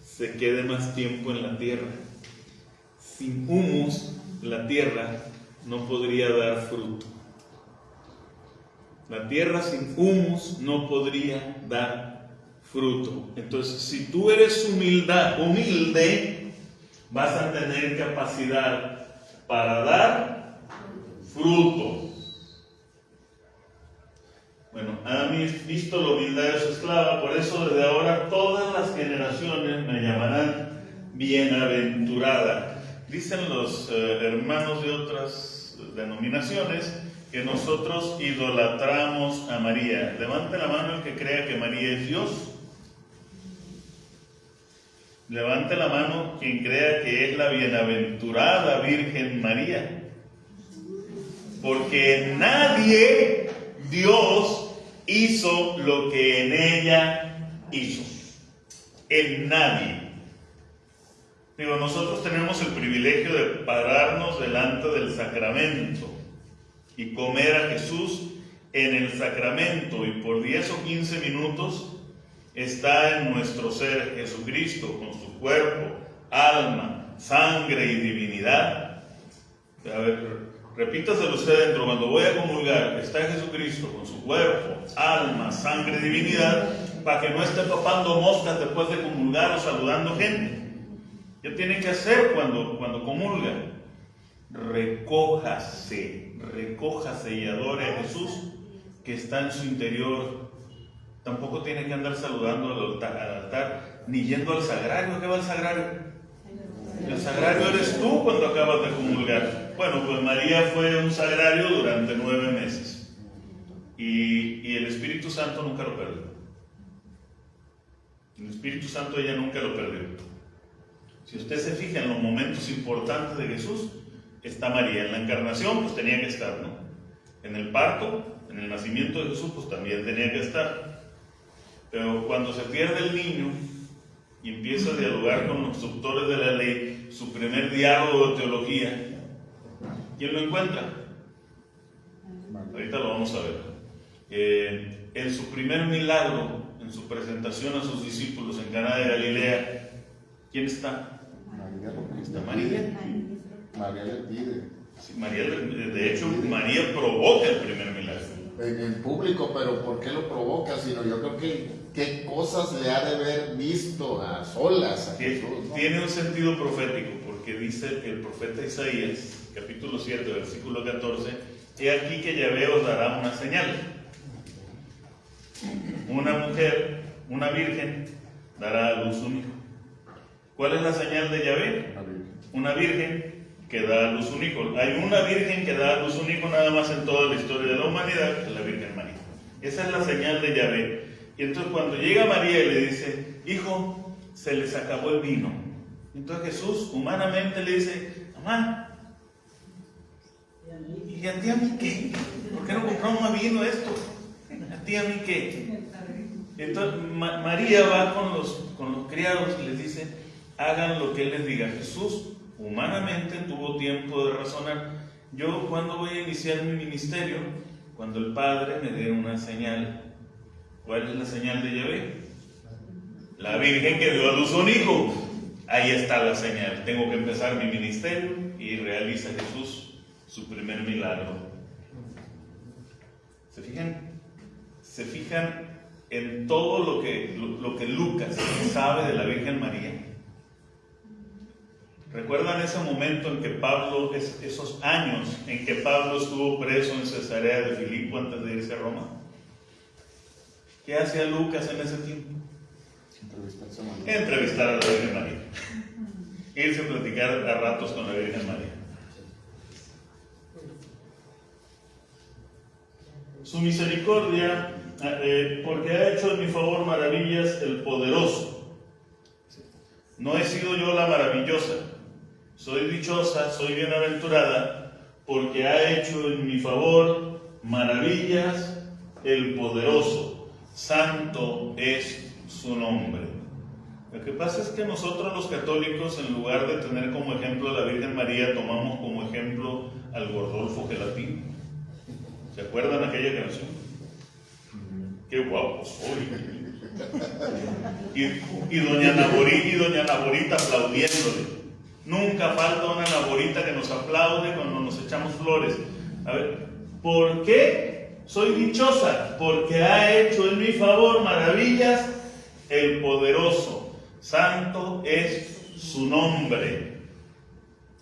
se quede más tiempo en la tierra. Sin humus, la tierra no podría dar fruto. La tierra sin humus no podría dar fruto. Entonces, si tú eres humilde, vas a tener capacidad para dar fruto. Bueno, han visto la humildad de su esclava, por eso desde ahora todas las generaciones me llamarán bienaventurada. Dicen los hermanos de otras denominaciones que nosotros idolatramos a María. Levante la mano el que crea que María es Dios. Levante la mano quien crea que es la bienaventurada Virgen María. Porque nadie, Dios, hizo lo que en ella hizo. En nadie. Digo, nosotros tenemos el privilegio de pararnos delante del sacramento y comer a Jesús en el sacramento, y por 10 o 15 minutos está en nuestro ser Jesucristo con su cuerpo, alma, sangre y divinidad. A ver, repítaselo usted dentro. Cuando voy a comulgar, está Jesucristo con su cuerpo, alma, sangre y divinidad, para que no esté papando moscas después de comulgar o saludando gente. ¿Qué tiene que hacer cuando comulga? Recójase y adore a Jesús que está en su interior. Tampoco tiene que andar saludando al altar, ni yendo al sagrario. ¿Qué va al sagrario? El sagrario eres tú cuando acabas de comulgar. Bueno, pues María fue un sagrario durante 9 meses. Y el Espíritu Santo nunca lo perdió. El Espíritu Santo ella nunca lo perdió. Si usted se fija en los momentos importantes de Jesús, está María. En la encarnación, pues tenía que estar, ¿no? En el parto, en el nacimiento de Jesús, pues también tenía que estar. Pero cuando se pierde el niño y empieza a dialogar con los doctores de la ley, su primer diálogo de teología, ¿quién lo encuentra? Ahorita lo vamos a ver. En su primer milagro, en su presentación a sus discípulos en Caná de Galilea, ¿quién está? Está María. María le pide. Sí, de hecho, María provoca el primer milagro. En público, pero ¿por qué lo provoca? Sino yo creo que qué cosas le ha de haber visto a solas a Jesús, ¿no? Tiene un sentido profético, porque dice el profeta Isaías, capítulo 7, versículo 14, he aquí que Yahvé os dará una señal. Una mujer, una virgen, dará a luz un hijo. ¿Cuál es la señal de Yahvé? Una virgen que da a luz un hijo. Hay una virgen que da a luz un hijo nada más en toda la historia de la humanidad, que es la Virgen María. Esa es la señal de Yahvé. Y entonces cuando llega María y le dice, hijo, se les acabó el vino. Entonces Jesús humanamente le dice, mamá, ¿y a ti a mí qué? ¿Por qué no compramos más vino esto? ¿A ti a mí qué? Entonces María va con los criados y les dice, hagan lo que Él les diga. Jesús humanamente tuvo tiempo de razonar. Yo, ¿cuándo voy a iniciar mi ministerio? Cuando el Padre me dé una señal. ¿Cuál es la señal de Yahvé? La Virgen que dio a luz un hijo. Ahí está la señal. Tengo que empezar mi ministerio y realiza Jesús su primer milagro. ¿Se fijan en todo lo que Lucas sabe de la Virgen María? ¿Recuerdan ese momento en que Pablo, esos años en que Pablo estuvo preso en Cesarea de Filipo antes de irse a Roma? ¿Qué hacía Lucas en ese tiempo? Entrevistar a la Virgen María. Irse a platicar a ratos con la Virgen María. Su misericordia, porque ha hecho en mi favor maravillas el poderoso. No he sido yo la maravillosa. Soy dichosa, soy bienaventurada, porque ha hecho en mi favor maravillas el poderoso. Santo es su nombre. Lo que pasa es que nosotros los católicos, en lugar de tener como ejemplo a la Virgen María, tomamos como ejemplo al Gordolfo Gelatino. ¿Se acuerdan aquella canción? ¡Qué guapo soy! Y doña Naborita aplaudiéndole. Nunca falta una Naborita que nos aplaude cuando nos echamos flores. A ver, ¿por qué soy dichosa? Porque ha hecho en mi favor maravillas el poderoso. Santo es su nombre,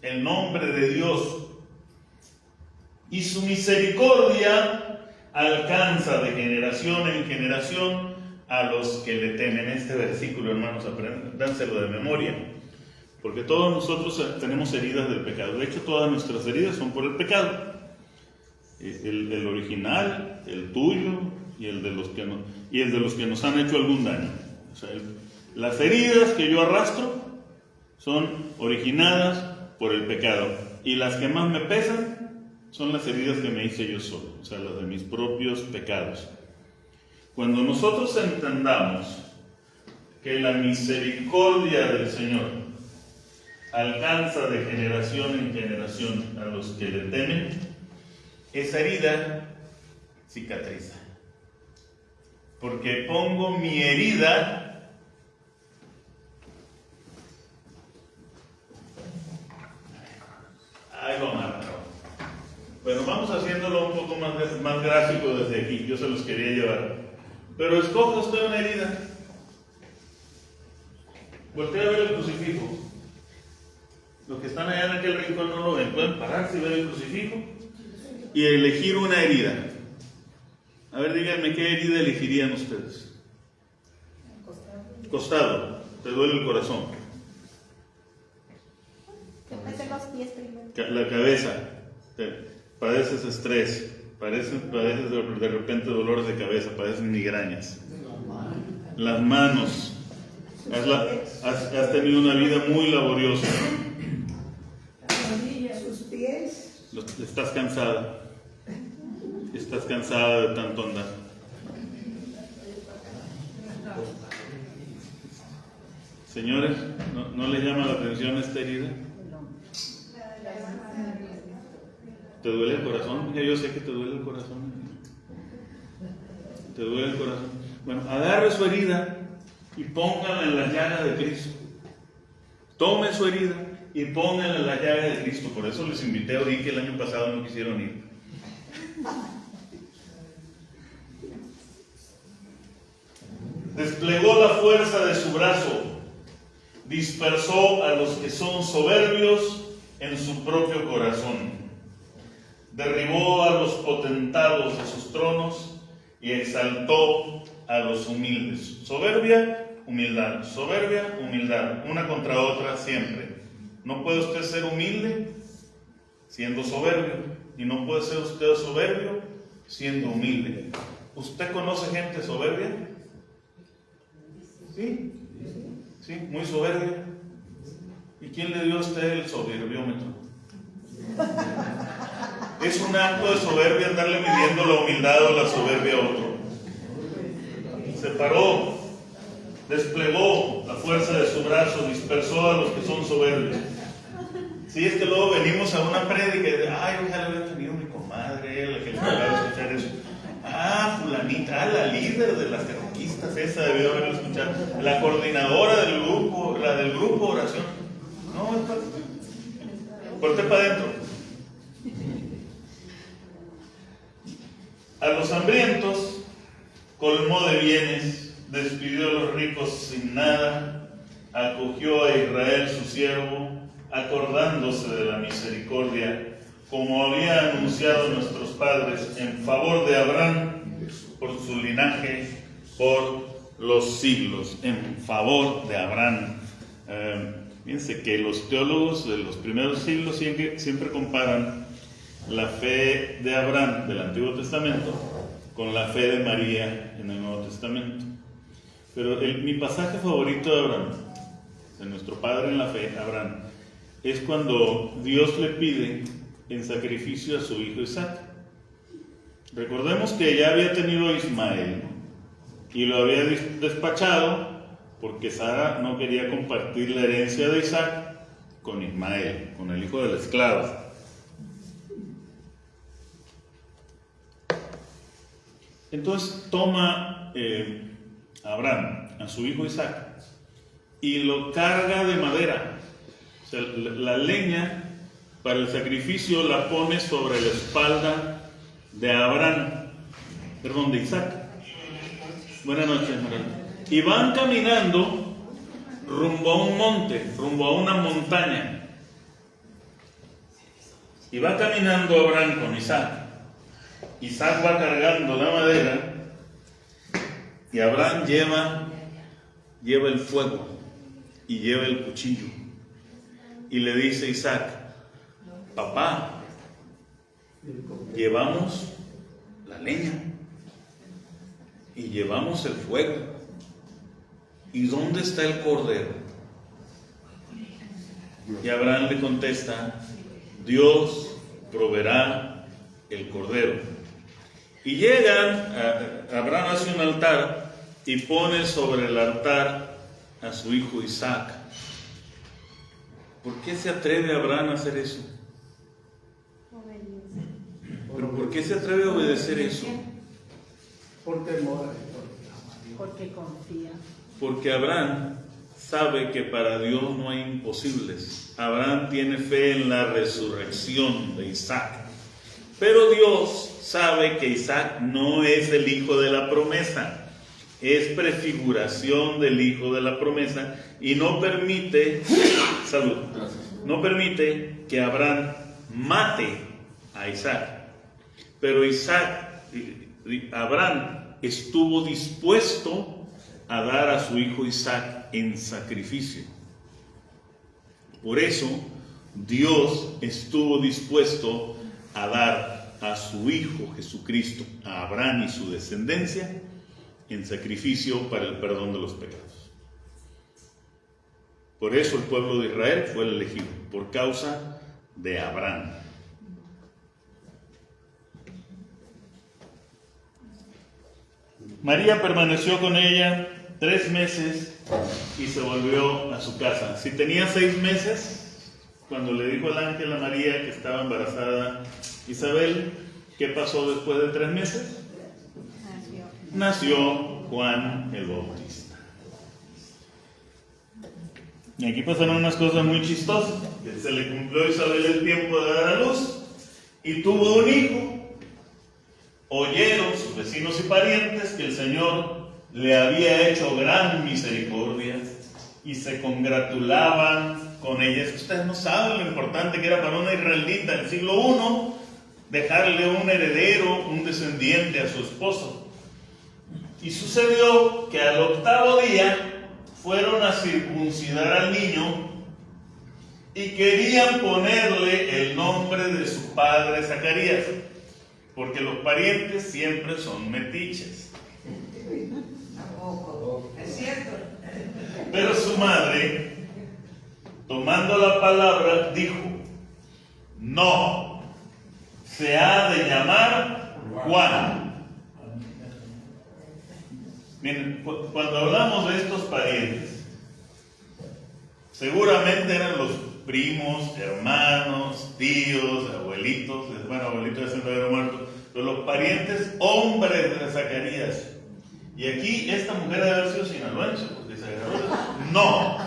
el nombre de Dios. Y su misericordia alcanza de generación en generación a los que le temen. Este versículo, hermanos, dánselo de memoria, porque todos nosotros tenemos heridas del pecado. De hecho, todas nuestras heridas son por el pecado. El original, el tuyo y el de los que nos han hecho algún daño. O sea, las heridas que yo arrastro son originadas por el pecado, y las que más me pesan son las heridas que me hice yo solo, o sea, las de mis propios pecados. Cuando nosotros entendamos que la misericordia del Señor alcanza de generación en generación a los que le temen, esa herida cicatriza. Porque pongo mi herida ahí lo amarro. Bueno, vamos haciéndolo un poco más gráfico desde aquí. Yo se los quería llevar. Pero escoja usted una herida. Voltea a ver el crucifijo. Los que están allá en aquel rincón no lo ven. Pueden pararse y ver el crucifijo y elegir una herida. A ver, díganme qué herida elegirían ustedes. Costado. Te duele el corazón. Que meten los pies primero. La cabeza. Padeces estrés. Padeces de repente dolores de cabeza. Padeces migrañas. Las manos. Has tenido una vida muy laboriosa. Sus pies. Estás cansada. Estás cansada de tanto andar. Señores, ¿no les llama la atención esta herida? ¿Te duele el corazón? Ya yo sé que te duele el corazón. ¿Te duele el corazón? Bueno, agarre su herida y póngala en las llagas de Cristo. Tome su herida y póngala en las llagas de Cristo. Por eso les invité a oír que el año pasado no quisieron ir. Desplegó la fuerza de su brazo, dispersó a los que son soberbios en su propio corazón, derribó a los potentados de sus tronos y exaltó a los humildes. Soberbia, humildad, soberbia, humildad, una contra otra siempre. No puede usted ser humilde siendo soberbio, y no puede ser usted soberbio siendo humilde. ¿Usted conoce gente soberbia? Sí, sí, muy soberbia. ¿Y quién le dio a usted el soberbiómetro? Es un acto de soberbia andarle midiendo la humildad o la soberbia a otro. Se paró, desplegó la fuerza de su brazo, dispersó a los que son soberbios. Si es que luego venimos a una prédica y de, ay, ojalá hubiera tenido mi comadre, la que le tocaba escuchar eso. Ah, fulanita, la líder de las catequistas, esa debió haberlo escuchado. La coordinadora del grupo, la del grupo oración. No, es para adentro. A los hambrientos colmó de bienes, despidió a los ricos sin nada, acogió a Israel su siervo, acordándose de la misericordia, como había anunciado nuestros padres en favor de Abraham, por su linaje, por los siglos, en favor de Abraham. Fíjense que los teólogos de los primeros siglos siempre comparan la fe de Abraham del Antiguo Testamento con la fe de María en el Nuevo Testamento. Pero mi pasaje favorito de Abraham, de nuestro padre en la fe, Abraham, es cuando Dios le pide en sacrificio a su hijo Isaac. Recordemos que ya había tenido Ismael y lo había despachado porque Sara no quería compartir la herencia de Isaac con Ismael, con el hijo de la esclava. Entonces toma Abraham a su hijo Isaac y lo carga de madera. O sea, la leña para el sacrificio la pone sobre la espalda de de Isaac. Buenas noches, Esmeralda. Y van caminando rumbo a un monte, rumbo a una montaña. Y va caminando Abraham con Isaac. Isaac va cargando la madera y Abraham lleva el fuego y lleva el cuchillo. Y le dice a Isaac: papá, llevamos la leña y llevamos el fuego. ¿Y dónde está el cordero? Y Abraham le contesta: Dios proveerá el cordero. Y llegan, Abraham hace un altar y pone sobre el altar a su hijo Isaac. ¿Por qué se atreve Abraham a hacer eso? ¿Pero por qué se atreve a obedecer eso? Por temor. Porque confía. Porque Abraham sabe que para Dios no hay imposibles. Abraham tiene fe en la resurrección de Isaac. Pero Dios sabe que Isaac no es el hijo de la promesa, es prefiguración del hijo de la promesa y no permite, no permite que Abraham mate a Isaac. Pero Abraham estuvo dispuesto a dar a su hijo Isaac en sacrificio. Por eso Dios estuvo dispuesto a dar a su hijo Jesucristo, a Abraham y su descendencia, en sacrificio para el perdón de los pecados. Por eso el pueblo de Israel fue el elegido, por causa de Abraham. María permaneció con ella 3 meses y se volvió a su casa. Si tenía 6 meses, cuando le dijo el ángel a María que estaba embarazada Isabel, ¿qué pasó después de 3 meses? Nació Juan el Bautista. Y aquí pasaron unas cosas muy chistosas. Se le cumplió a Isabel el tiempo de dar a luz y tuvo un hijo. Oyeron sus vecinos y parientes que el Señor le había hecho gran misericordia y se congratulaban con ella. Ustedes no saben lo importante que era para una israelita en el siglo I dejarle un heredero, un descendiente a su esposo. Y sucedió que al 8º día fueron a circuncidar al niño y querían ponerle el nombre de su padre Zacarías. porque los parientes siempre son metiches. Tampoco. Es cierto. Pero su madre, tomando la palabra, dijo: no, se ha de llamar Juan. Miren, cuando hablamos de estos parientes, seguramente eran los primos, hermanos, tíos, abuelitos. Bueno, abuelitos ya se habían muerto, pero los parientes hombres de Zacarías. Y aquí esta mujer debe haber sido sinaloense, porque se agarró. No,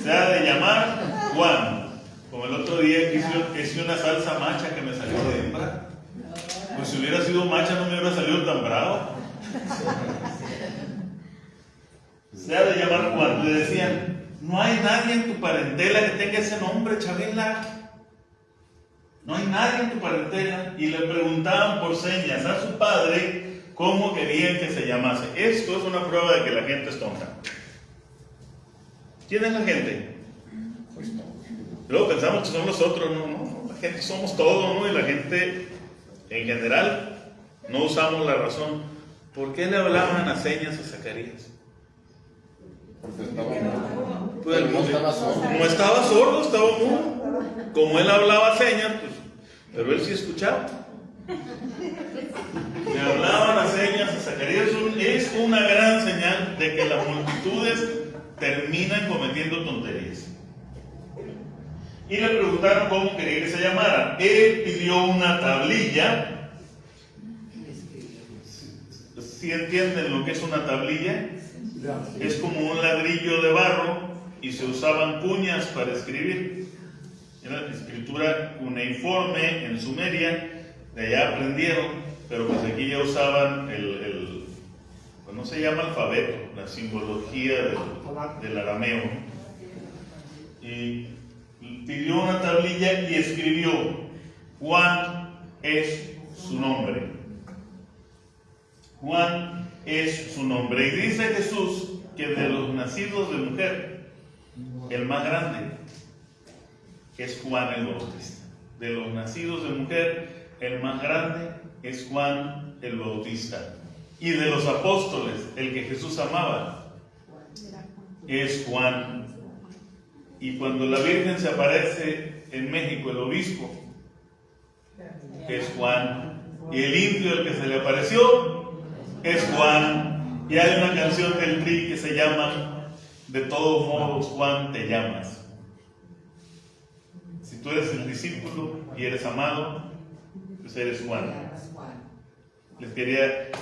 se ha de llamar Juan. Como el otro día que hice una salsa macha que me salió de hembra. Pues si hubiera sido macha no me hubiera salido tan bravo. Se ha de llamar Juan. Le decían: no hay nadie en tu parentela que tenga ese nombre, Chabela. No hay nadie en tu parentela. Y le preguntaban por señas a su padre cómo querían que se llamase. Esto es una prueba de que la gente es tonta. ¿Quién es la gente? Luego pensamos que son nosotros. No, la gente somos todos, ¿no? Y la gente en general no usamos la razón. ¿Por qué le hablaban a señas a Zacarías? Porque estaba mudo. Pues, No estaba sordo. no estaba sordo, estaba mudo. Como él hablaba señas, pues, pero él sí escuchaba. Le hablaban a señas a Zacarías. Es una gran señal de que las multitudes terminan cometiendo tonterías. Y le preguntaron cómo quería que se llamara. Él pidió una tablilla. ¿Sí entienden lo que es una tablilla? Es como un ladrillo de barro y se usaban cuñas para escribir. Era escritura cuneiforme en Sumeria, de allá aprendieron, pero pues aquí ya usaban pues no se llama alfabeto, la simbología del arameo. Y pidió una tablilla y escribió: Juan es su nombre. Juan es su nombre. Y dice Jesús que de los nacidos de mujer, el más grande es Juan el Bautista. De los nacidos de mujer, el más grande es Juan el Bautista. Y de los apóstoles, el que Jesús amaba es Juan. Y cuando la Virgen se aparece en México, el obispo es Juan. Y el indio, el que se le apareció, es Juan. Y hay una canción del Tri que se llama: de todos modos, Juan, te llamas. Si tú eres el discípulo y eres amado, pues eres Juan. Les quería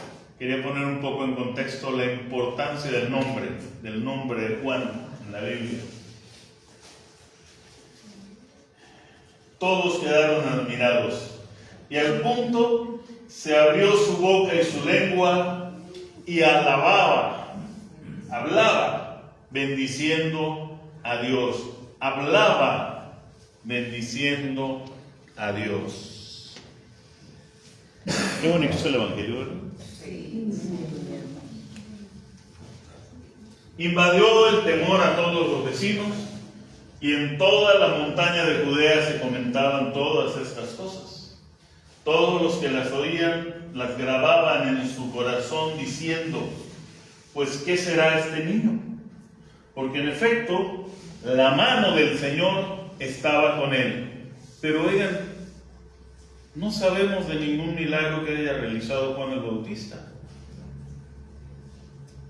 poner un poco en contexto la importancia del nombre de Juan en la Biblia. Todos quedaron admirados, y al punto se abrió su boca y su lengua y hablaba, bendiciendo a Dios. Hablaba, bendiciendo a Dios. Qué bonito es el Evangelio, ¿verdad? Invadió el temor a todos los vecinos, y en toda la montaña de Judea se comentaban todas estas cosas. Todos los que las oían las grababan en su corazón, diciendo: pues ¿qué será este niño? Porque en efecto la mano del Señor estaba con él. Pero oigan, no sabemos de ningún milagro que haya realizado Juan el Bautista.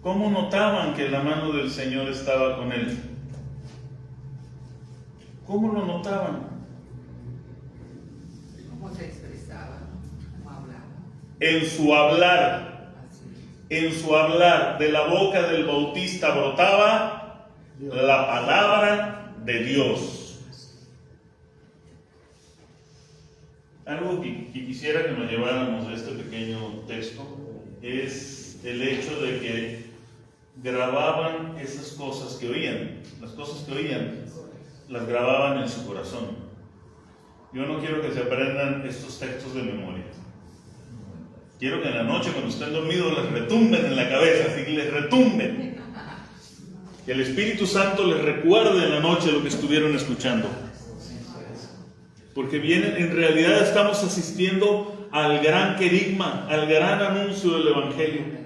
¿Cómo notaban que la mano del Señor estaba con él? ¿Cómo lo notaban? ¿Cómo se expresaba? ¿Cómo hablaba? En su hablar, de la boca del Bautista brotaba la palabra de Dios. Algo que quisiera que nos lleváramos de este pequeño texto es el hecho de que grababan esas cosas que oían. Las cosas que oían las grababan en su corazón. Yo no quiero que se aprendan estos textos de memoria. Quiero que en la noche, cuando estén dormidos, les retumben en la cabeza, así que les retumben. Que el Espíritu Santo les recuerde en la noche lo que estuvieron escuchando. Porque en realidad estamos asistiendo al gran querigma, al gran anuncio del Evangelio.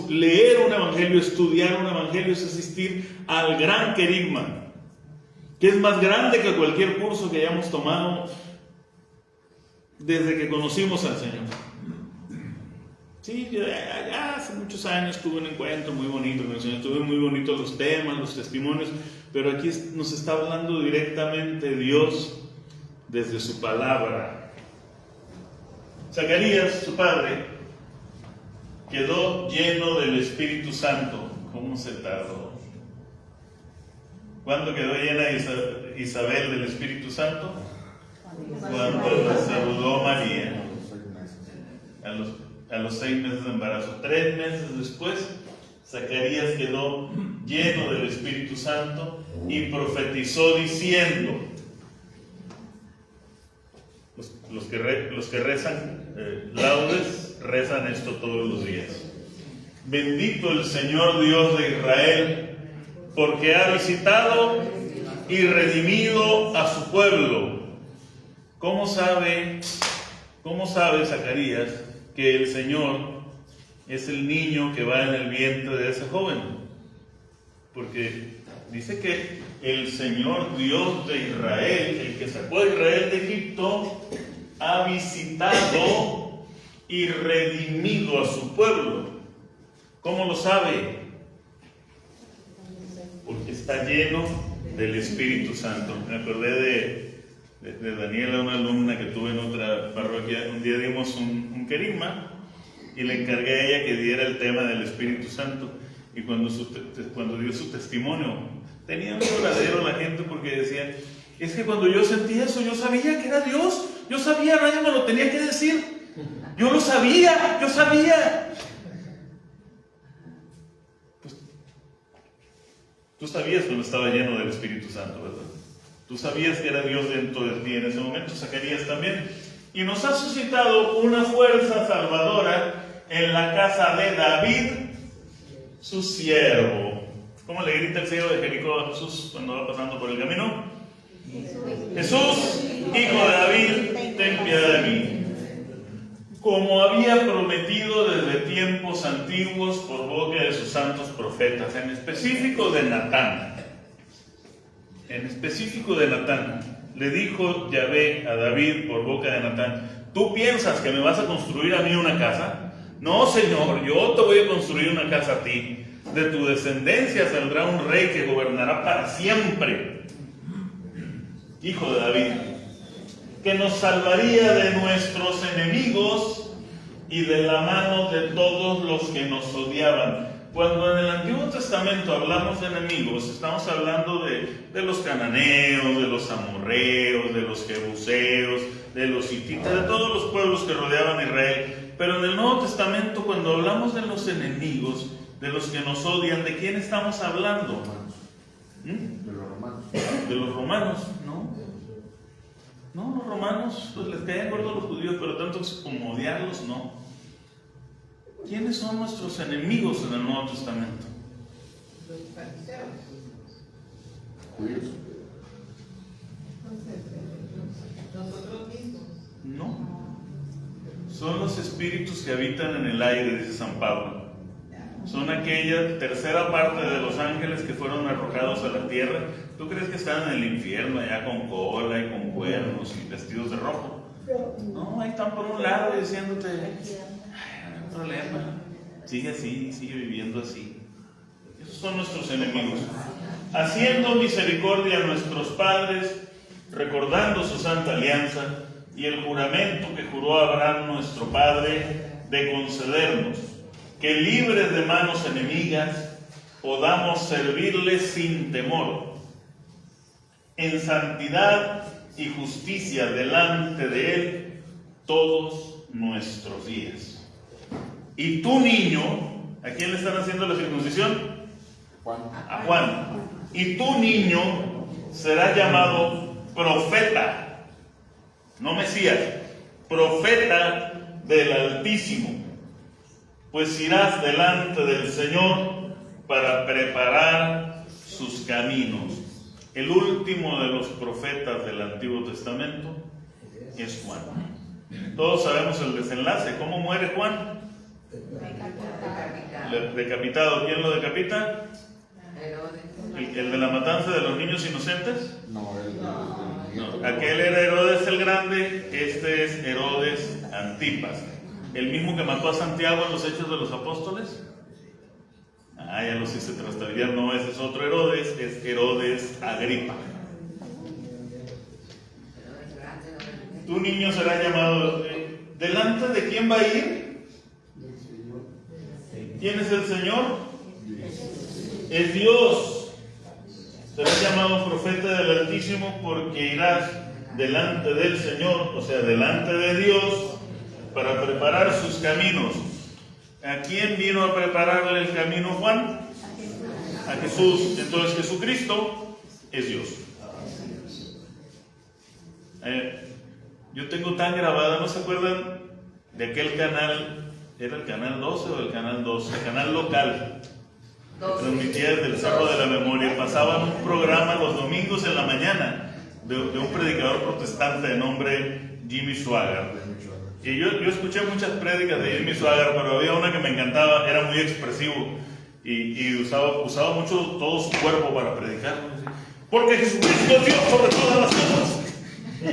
Leer un Evangelio, estudiar un Evangelio es asistir al gran querigma, que es más grande que cualquier curso que hayamos tomado desde que conocimos al Señor. Sí, ya hace muchos años tuve un encuentro muy bonito con el Señor, estuve muy bonitos los temas, los testimonios, pero aquí nos está hablando directamente Dios desde su palabra. Zacarías, su padre, quedó lleno del Espíritu Santo. ¿Cómo se tardó? ¿Cuándo quedó llena Isabel del Espíritu Santo? Cuando la saludó María. A los 6 meses de embarazo. 3 meses después, Zacarías quedó lleno del Espíritu Santo y profetizó diciendo, los que rezan laudes, rezan esto todos los días: bendito el Señor Dios de Israel, porque ha visitado y redimido a su pueblo. ¿Cómo sabe Zacarías que el Señor es el niño que va en el vientre de ese joven? Porque dice que el Señor Dios de Israel, el que sacó a Israel de Egipto, ha visitado y redimido a su pueblo. ¿Cómo lo sabe? Porque está lleno del Espíritu Santo. Me acordé de Daniela, una alumna que tuve en otra parroquia. Un día dimos un querigma y le encargué a ella que diera el tema del Espíritu Santo. Y cuando dio su testimonio, tenía un lloradero la gente, porque decía: es que cuando yo sentí eso, yo sabía que era Dios. Yo sabía, nadie me lo tenía que decir. Yo lo sabía, yo sabía. Pues, tú sabías cuando estaba lleno del Espíritu Santo, ¿verdad? Tú sabías que era Dios dentro de ti en ese momento. Zacarías también. Y nos ha suscitado una fuerza salvadora en la casa de David, su siervo. ¿Cómo le grita el siervo de Jericó a Jesús cuando va pasando por el camino? Jesús, hijo de David, ten piedad de mí. Como había prometido desde tiempos antiguos por boca de sus santos profetas, en específico de Natán. Le dijo Yahvé a David por boca de Natán: ¿tú piensas que me vas a construir a mí una casa? No, Señor, yo te voy a construir una casa a ti. De tu descendencia saldrá un rey que gobernará para siempre, hijo de David, que nos salvaría de nuestros enemigos y de la mano de todos los que nos odiaban. Cuando en el Antiguo Testamento hablamos de enemigos, estamos hablando de los cananeos, de los amorreos, de los jebuseos, de los hititas, de todos los pueblos que rodeaban a Israel. Pero en el Nuevo Testamento, cuando hablamos de los enemigos, de los que nos odian, ¿de quién estamos hablando? De los romanos. De los romanos, ¿no? No, los romanos pues les caían gordos los judíos, pero tanto como odiarlos, no. ¿Quiénes son nuestros enemigos en el Nuevo Testamento? Los fariseos. Judíos. Nosotros mismos. No. Son los espíritus que habitan en el aire, dice San Pablo. Son aquella tercera parte de los ángeles que fueron arrojados a la tierra. ¿Tú crees que están en el infierno allá con cola y con cuernos y vestidos de rojo? No, ahí están por un lado diciéndote: ay, no hay problema, sigue así, sigue viviendo así. Esos son nuestros enemigos. Haciendo misericordia a nuestros padres, recordando su santa alianza y el juramento que juró Abraham nuestro padre de concedernos que, libres de manos enemigas, podamos servirle sin temor, en santidad y justicia delante de Él todos nuestros días. Y tú, niño, ¿a quién le están haciendo la circuncisión? Juan. A Juan. Y tu niño será llamado profeta, no Mesías, profeta del Altísimo, pues irás delante del Señor para preparar sus caminos. El último de los profetas del Antiguo Testamento es Juan. Todos sabemos el desenlace. ¿Cómo muere Juan? Decapitado. ¿Quién lo decapita? ¿El de la matanza de los niños inocentes? No, No, aquel era Herodes el Grande, este es Herodes Antipas. ¿El mismo que mató a Santiago en los Hechos de los Apóstoles? Ah, ya los hice trastabillar, no, ese es otro Herodes, es Herodes Agripa. Tu niño será llamado. ¿Delante de quién va a ir? ¿Quién es el Señor? Es Dios. Serás llamado profeta del Altísimo porque irás delante del Señor, o sea, delante de Dios, para preparar sus caminos. ¿A quién vino a prepararle el camino Juan? A Jesús. Entonces Jesucristo es Dios. Yo tengo tan grabada, ¿no se acuerdan de aquel canal? ¿Era el canal 12 o el canal 12? El canal local. Transmitía desde el Cerro de la Memoria. Pasaban un programa los domingos en la mañana de un predicador protestante de nombre Jimmy Swaggart. Y yo escuché muchas prédicas de Jimmy Swaggart, pero había una que me encantaba, era muy expresivo y usaba mucho todo su cuerpo para predicar. Porque Jesucristo es Dios sobre todas las cosas.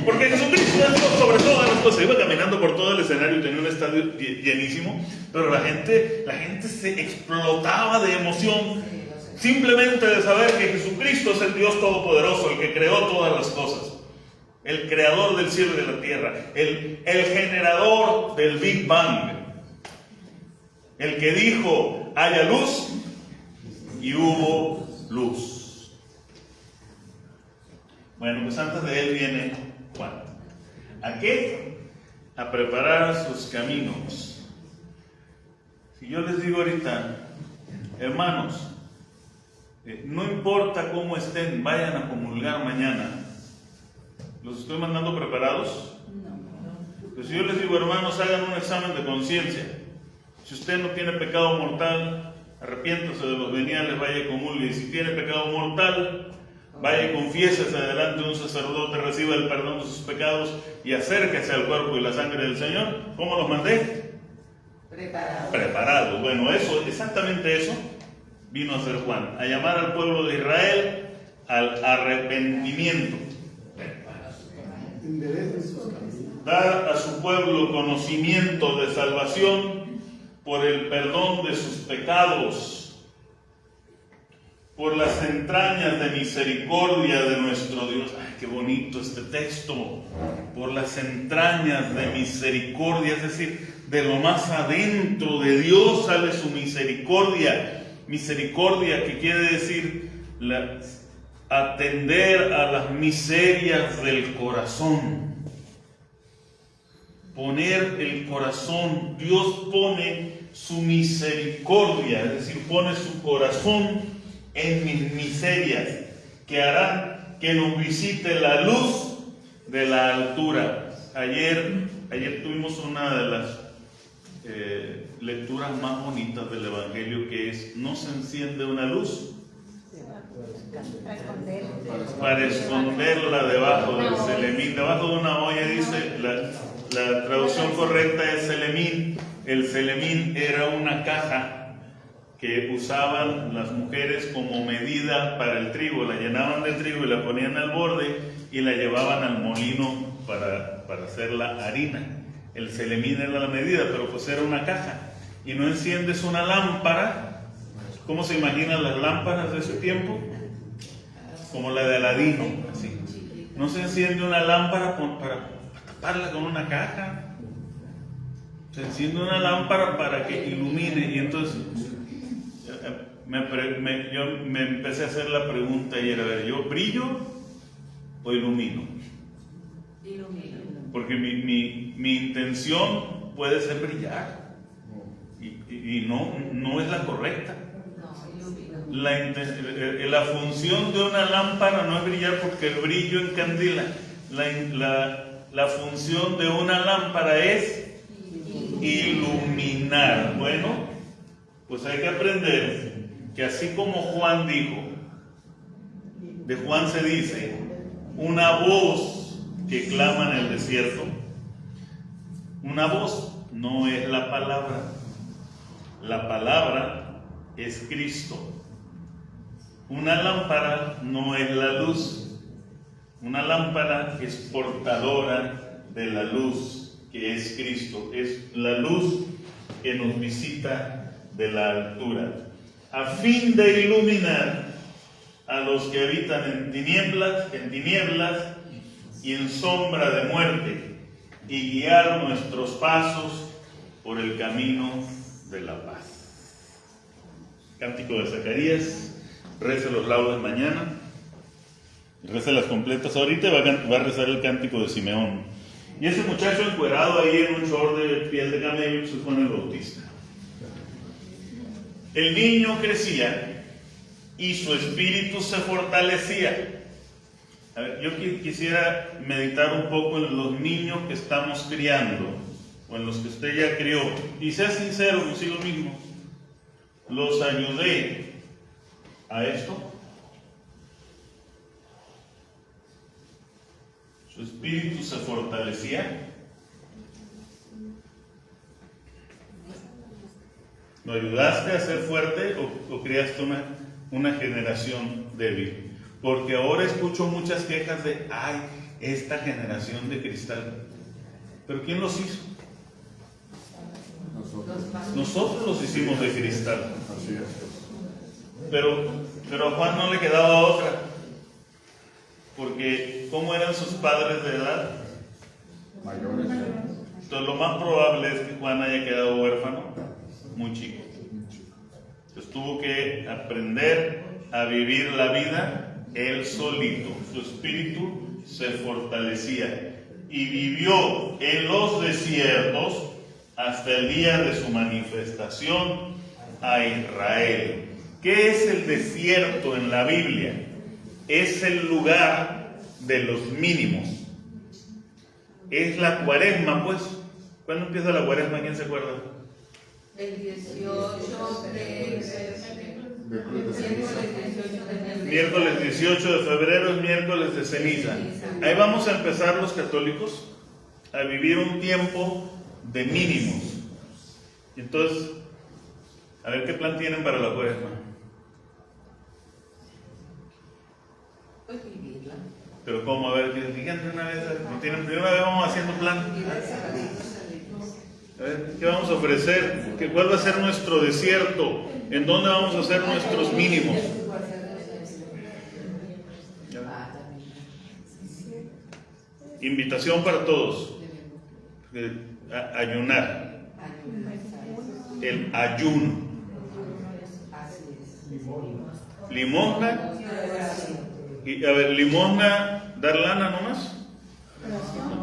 Porque Jesucristo es Dios sobre todas las cosas. Iba caminando por todo el escenario y tenía un estadio llenísimo, pero la gente se explotaba de emoción simplemente de saber que Jesucristo es el Dios Todopoderoso, el que creó todas las cosas, el creador del cielo y de la tierra, el generador del Big Bang, el que dijo haya luz y hubo luz. Bueno, pues antes de él viene Juan. ¿A qué? A preparar sus caminos. Si yo les digo ahorita, hermanos, no importa cómo estén, vayan a comulgar mañana. ¿Los estoy mandando preparados? Pues si yo les digo, hermanos, hagan un examen de conciencia. Si usted no tiene pecado mortal, arrepiéntase de los veniales, vaya y comulgue. Y si tiene pecado mortal, vaya y confiésese delante de un sacerdote, reciba el perdón de sus pecados y acérquese al cuerpo y la sangre del Señor. ¿Cómo los mandé? Preparados. Bueno, eso, exactamente eso vino a hacer Juan, a llamar al pueblo de Israel al arrepentimiento. Dar a su pueblo conocimiento de salvación por el perdón de sus pecados, por las entrañas de misericordia de nuestro Dios. ¡Ay, qué bonito este texto! Por las entrañas de misericordia, es decir, de lo más adentro de Dios sale su misericordia. Misericordia, que quiere decir atender a las miserias del corazón. Poner el corazón, Dios pone su misericordia, es decir, pone su corazón en mis miserias, que harán que nos visite la luz de la altura. Ayer tuvimos una de las lecturas más bonitas del Evangelio, que es: no se enciende una luz para esconderla debajo del selemín, debajo de una olla, dice la traducción correcta es selemín. El selemín era una caja que usaban las mujeres como medida para el trigo. La llenaban de trigo y la ponían al borde y la llevaban al molino para hacer la harina. El selemín era la medida, pero pues era una caja. Y no enciendes una lámpara. ¿Cómo se imaginan las lámparas de ese tiempo? Como la de Aladino, así. No se enciende una lámpara para taparla con una caja. Se enciende una lámpara para que ilumine. Y entonces yo me empecé a hacer la pregunta y era: a ver, ¿yo brillo o ilumino? Porque mi intención puede ser brillar y no es la correcta. La función de una lámpara no es brillar, porque el brillo encandila. La función de una lámpara es iluminar. Bueno, pues hay que aprender que así como Juan dijo, de Juan se dice: una voz que clama en el desierto. Una voz no es la palabra. La palabra es Cristo. Una lámpara no es la luz. Una lámpara es portadora de la luz que es Cristo. Es la luz que nos visita de la altura, a fin de iluminar a los que habitan en tinieblas y en sombra de muerte, y guiar nuestros pasos por el camino de la paz. Cántico de Zacarías. Reza los laudes mañana, reza las completas ahorita y va a rezar el cántico de Simeón. Y ese muchacho encuerado ahí en un short de piel de camello se pone el bautista. El niño crecía y su espíritu se fortalecía. A ver, yo quisiera meditar un poco en los niños que estamos criando, o en los que usted ya crió, y sea sincero consigo mismo. ¿Los ayudé a esto? ¿Su espíritu se fortalecía? ¿Lo ayudaste a ser fuerte o creaste una generación débil? Porque ahora escucho muchas quejas de, ay, esta generación de cristal. ¿Pero quién los hizo? Nosotros los hicimos de cristal. Así es. Pero a Juan no le quedaba otra. Porque, ¿cómo eran sus padres de edad? Mayores. Entonces, lo más probable es que Juan haya quedado huérfano muy chico. Entonces, tuvo que aprender a vivir la vida él solito. Su espíritu se fortalecía y vivió en los desiertos hasta el día de su manifestación a Israel. ¿Qué es el desierto en la Biblia? Es el lugar de los mínimos. Es la cuaresma, pues. ¿Cuándo empieza la cuaresma? ¿Quién se acuerda? El 18 de Miércoles 18 de febrero es miércoles de ceniza. Ahí vamos a empezar los católicos a vivir un tiempo de mínimos. Entonces, a ver qué plan tienen para la cuaresma. Pues vivirla. Pero cómo, a ver, díganme una vez, ¿no tienen? Primera vez vamos haciendo plan. A ver, ¿qué vamos a ofrecer? ¿Cuál va a ser nuestro desierto? ¿En dónde vamos a hacer nuestros mínimos? Invitación para todos. Ayunar. El ayuno. Limosna. Y, a ver, limosna, dar lana nomás.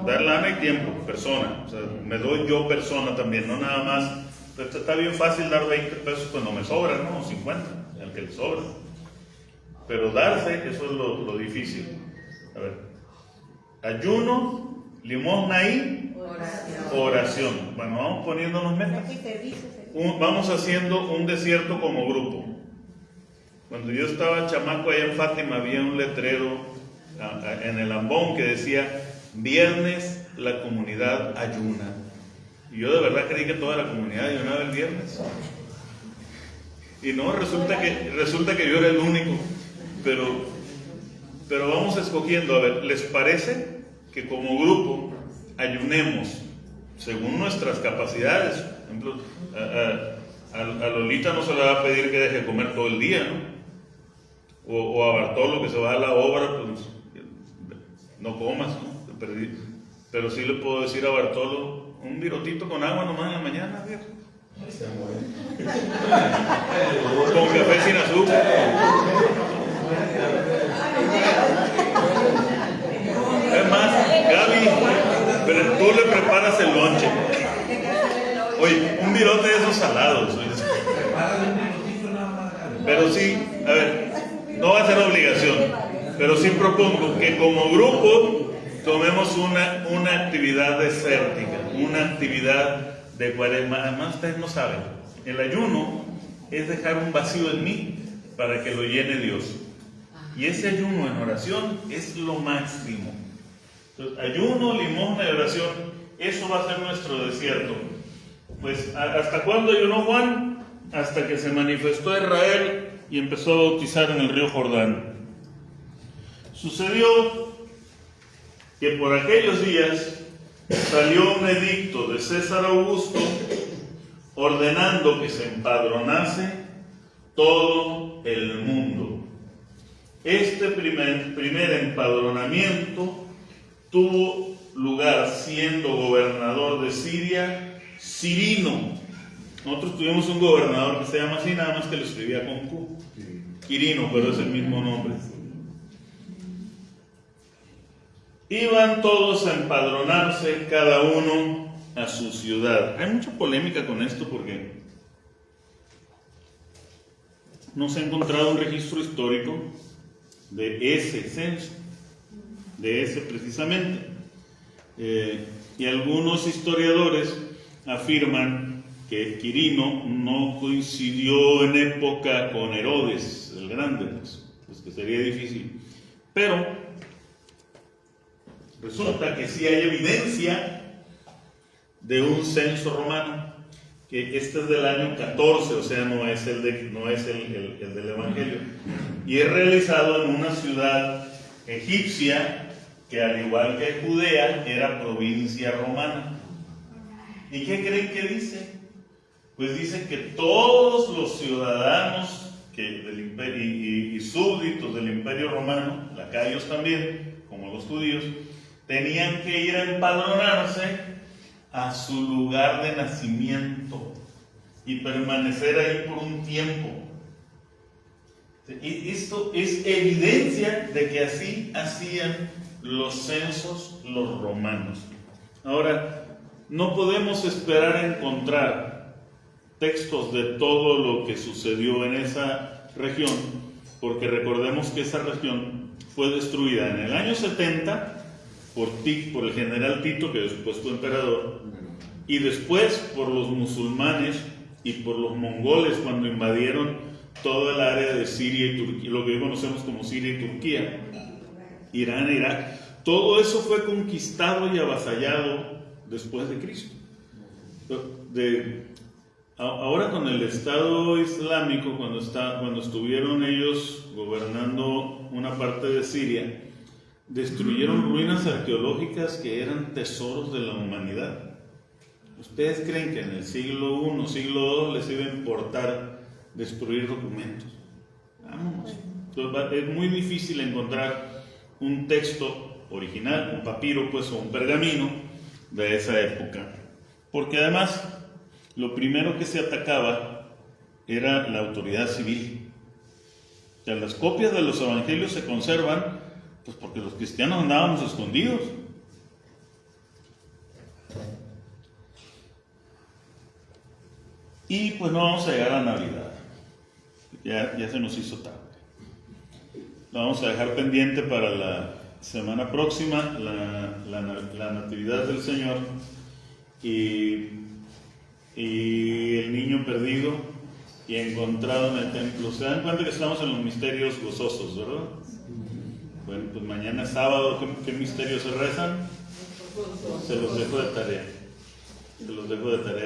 Dar lana y tiempo, persona. O sea, me doy yo persona también, no nada más. Está bien fácil dar 20 pesos cuando me sobra, ¿no? 50, al que le sobra. Pero darse, eso es lo difícil. A ver, ayuno, limosna y oración. Bueno, vamos poniéndonos metas. Vamos haciendo un desierto como grupo. Cuando yo estaba chamaco allá en Fátima, había un letrero en el ambón que decía: viernes la comunidad ayuna. Y yo de verdad creí que toda la comunidad ayunaba el viernes. Y no, resulta que yo era el único. Pero vamos escogiendo. A ver, ¿les parece que como grupo ayunemos según nuestras capacidades? Por ejemplo, a Lolita no se le va a pedir que deje de comer todo el día, ¿no? O a Bartolo, que se va a la obra, pues no comas, ¿no? Pero sí le puedo decir a Bartolo: un virotito con agua nomás en la mañana, viejo. Con café sin azúcar. Es más, Gaby, pero tú le preparas el lonche. Oye, un virote de esos salados. Pero sí, a ver, no va a ser obligación, pero sí propongo que como grupo tomemos una actividad desértica, una actividad de cuaresma. Además, ustedes no saben, el ayuno es dejar un vacío en mí para que lo llene Dios. Y ese ayuno en oración es lo máximo. Entonces, ayuno, limosna y oración. eso va a ser nuestro desierto. Pues, ¿hasta cuándo ayunó Juan? Hasta que se manifestó a Israel y empezó a bautizar en el río Jordán. Sucedió que por aquellos días salió un edicto de César Augusto ordenando que se empadronase todo el mundo. Este primer empadronamiento tuvo lugar siendo gobernador de Siria Cirino. Nosotros tuvimos un gobernador que se llama así, nada más que lo escribía con Q. Quirino, pero es el mismo nombre. Iban todos a empadronarse, cada uno a su ciudad. Hay mucha polémica con esto porque no se ha encontrado un registro histórico de ese censo, de ese precisamente. Y algunos historiadores afirman que Quirino no coincidió en época con Herodes el Grande, pues que sería difícil. Pero resulta que sí hay evidencia de un censo romano, que este es del año 14, o sea, no es el del Evangelio, y es realizado en una ciudad egipcia que, al igual que Judea, era provincia romana. ¿Y qué creen que dice? Pues dice que todos los ciudadanos del imperio y súbditos del Imperio Romano, lacayos también, como los judíos, tenían que ir a empadronarse a su lugar de nacimiento y permanecer ahí por un tiempo. Y esto es evidencia de que así hacían los censos los romanos. Ahora, no podemos esperar a encontrar textos de todo lo que sucedió en esa región, porque recordemos que esa región fue destruida en el año 70 por el general Tito, que después fue emperador, y después por los musulmanes y por los mongoles cuando invadieron toda el área de Siria y Turquía, lo que hoy conocemos como Siria y Turquía, Irán, Irak. Todo eso fue conquistado y avasallado después de Cristo. Ahora con el Estado Islámico, cuando estuvieron ellos gobernando una parte de Siria, destruyeron ruinas arqueológicas que eran tesoros de la humanidad. ¿Ustedes creen que en el siglo I, siglo II les iba a importar destruir documentos? Vámonos. Entonces, es muy difícil encontrar un texto original, un papiro pues, o un pergamino de esa época, porque además lo primero que se atacaba era la autoridad civil. O sea, las copias de los evangelios se conservan pues porque los cristianos andábamos escondidos. Y pues no vamos a llegar a Navidad, ya se nos hizo tarde. Lo vamos a dejar pendiente para la semana próxima, la Natividad del Señor y el niño perdido y encontrado en el templo. Se dan cuenta que estamos en los misterios gozosos, ¿verdad? Bueno, pues mañana es sábado, ¿qué misterios se rezan? Se los dejo de tarea.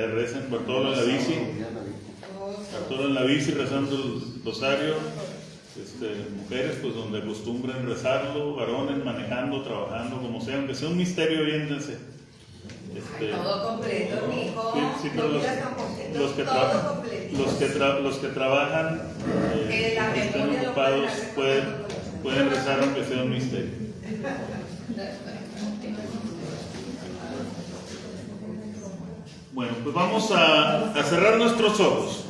Recen Bartolo en la bici. Bartolo en la bici rezando el rosario. Mujeres, pues donde acostumbren rezarlo. Varones manejando, trabajando, como sea, aunque sea un misterio, viéndense. Todo completo, mijo. Sí, pero los que trabajan estén ocupados pueden rezar aunque sea un misterio. Bueno, pues vamos a cerrar nuestros ojos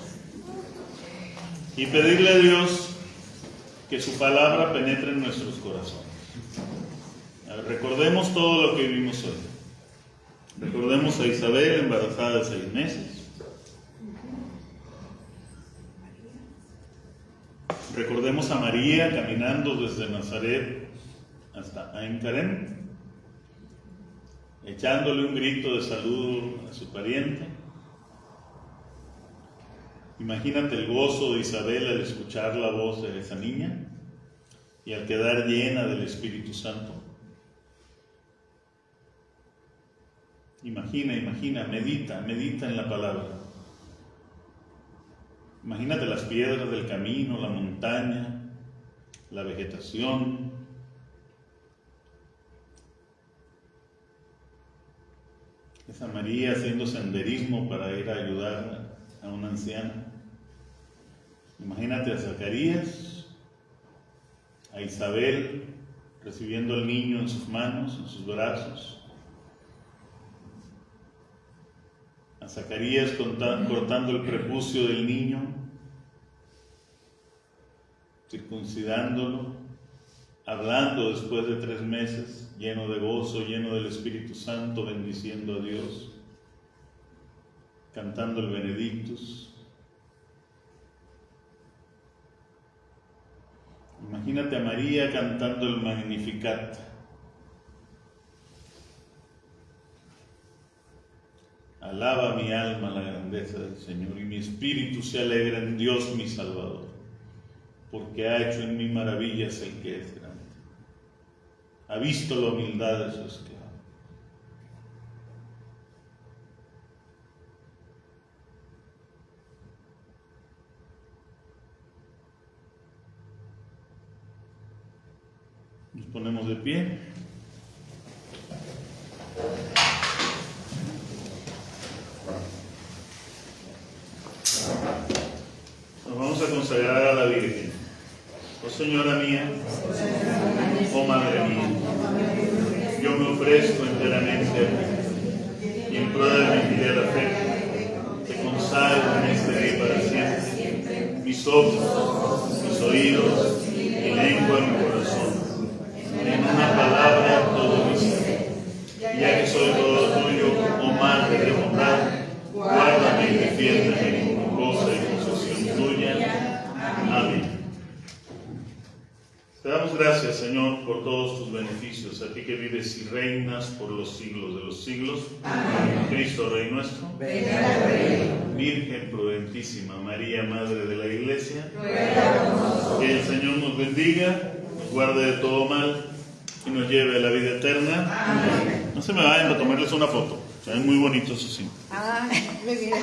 y pedirle a Dios que su palabra penetre en nuestros corazones. Recordemos todo lo que vivimos hoy. Recordemos a Isabel, embarazada de 6 meses. Recordemos a María caminando desde Nazaret hasta Ain Karem, echándole un grito de saludo a su pariente. Imagínate el gozo de Isabel al escuchar la voz de esa niña y al quedar llena del Espíritu Santo. Imagina, medita en la palabra. Imagínate las piedras del camino, la montaña, la vegetación. Esa María haciendo senderismo para ir a ayudar a una anciana. Imagínate a Zacarías, a Isabel recibiendo al niño en sus manos, en sus brazos. A Zacarías cortando el prepucio del niño, circuncidándolo, hablando después de 3 meses, lleno de gozo, lleno del Espíritu Santo, bendiciendo a Dios, cantando el Benedictus. Imagínate a María cantando el Magnificat. Alaba mi alma la grandeza del Señor, y mi espíritu se alegra en Dios mi Salvador, porque ha hecho en mí maravillas el que es grande. Ha visto la humildad de su esclavo. Nos ponemos de pie. Nos vamos a consagrar a la Virgen. Oh Señora mía, oh Madre mía, yo me ofrezco enteramente a ti y en prueba de mi filial afecto te consagro en este día para siempre mis ojos, mis oídos, mi lengua y mi corazón. En una palabra todo mi ser, ya que soy todo tuyo, oh Madre de bondad, guárdame y defiéndeme como cosa y posesión tuya. Amén. Te damos gracias, Señor, por todos tus beneficios, a ti que vives y reinas por los siglos de los siglos. Amén. Cristo, Rey nuestro. Virgen prudentísima, María, Madre de la Iglesia. Que el Señor nos bendiga, nos guarde de todo mal y nos lleve a la vida eterna. Amén. No se me vayan a tomarles una foto, se ven muy bonitos así. Ah, muy bien.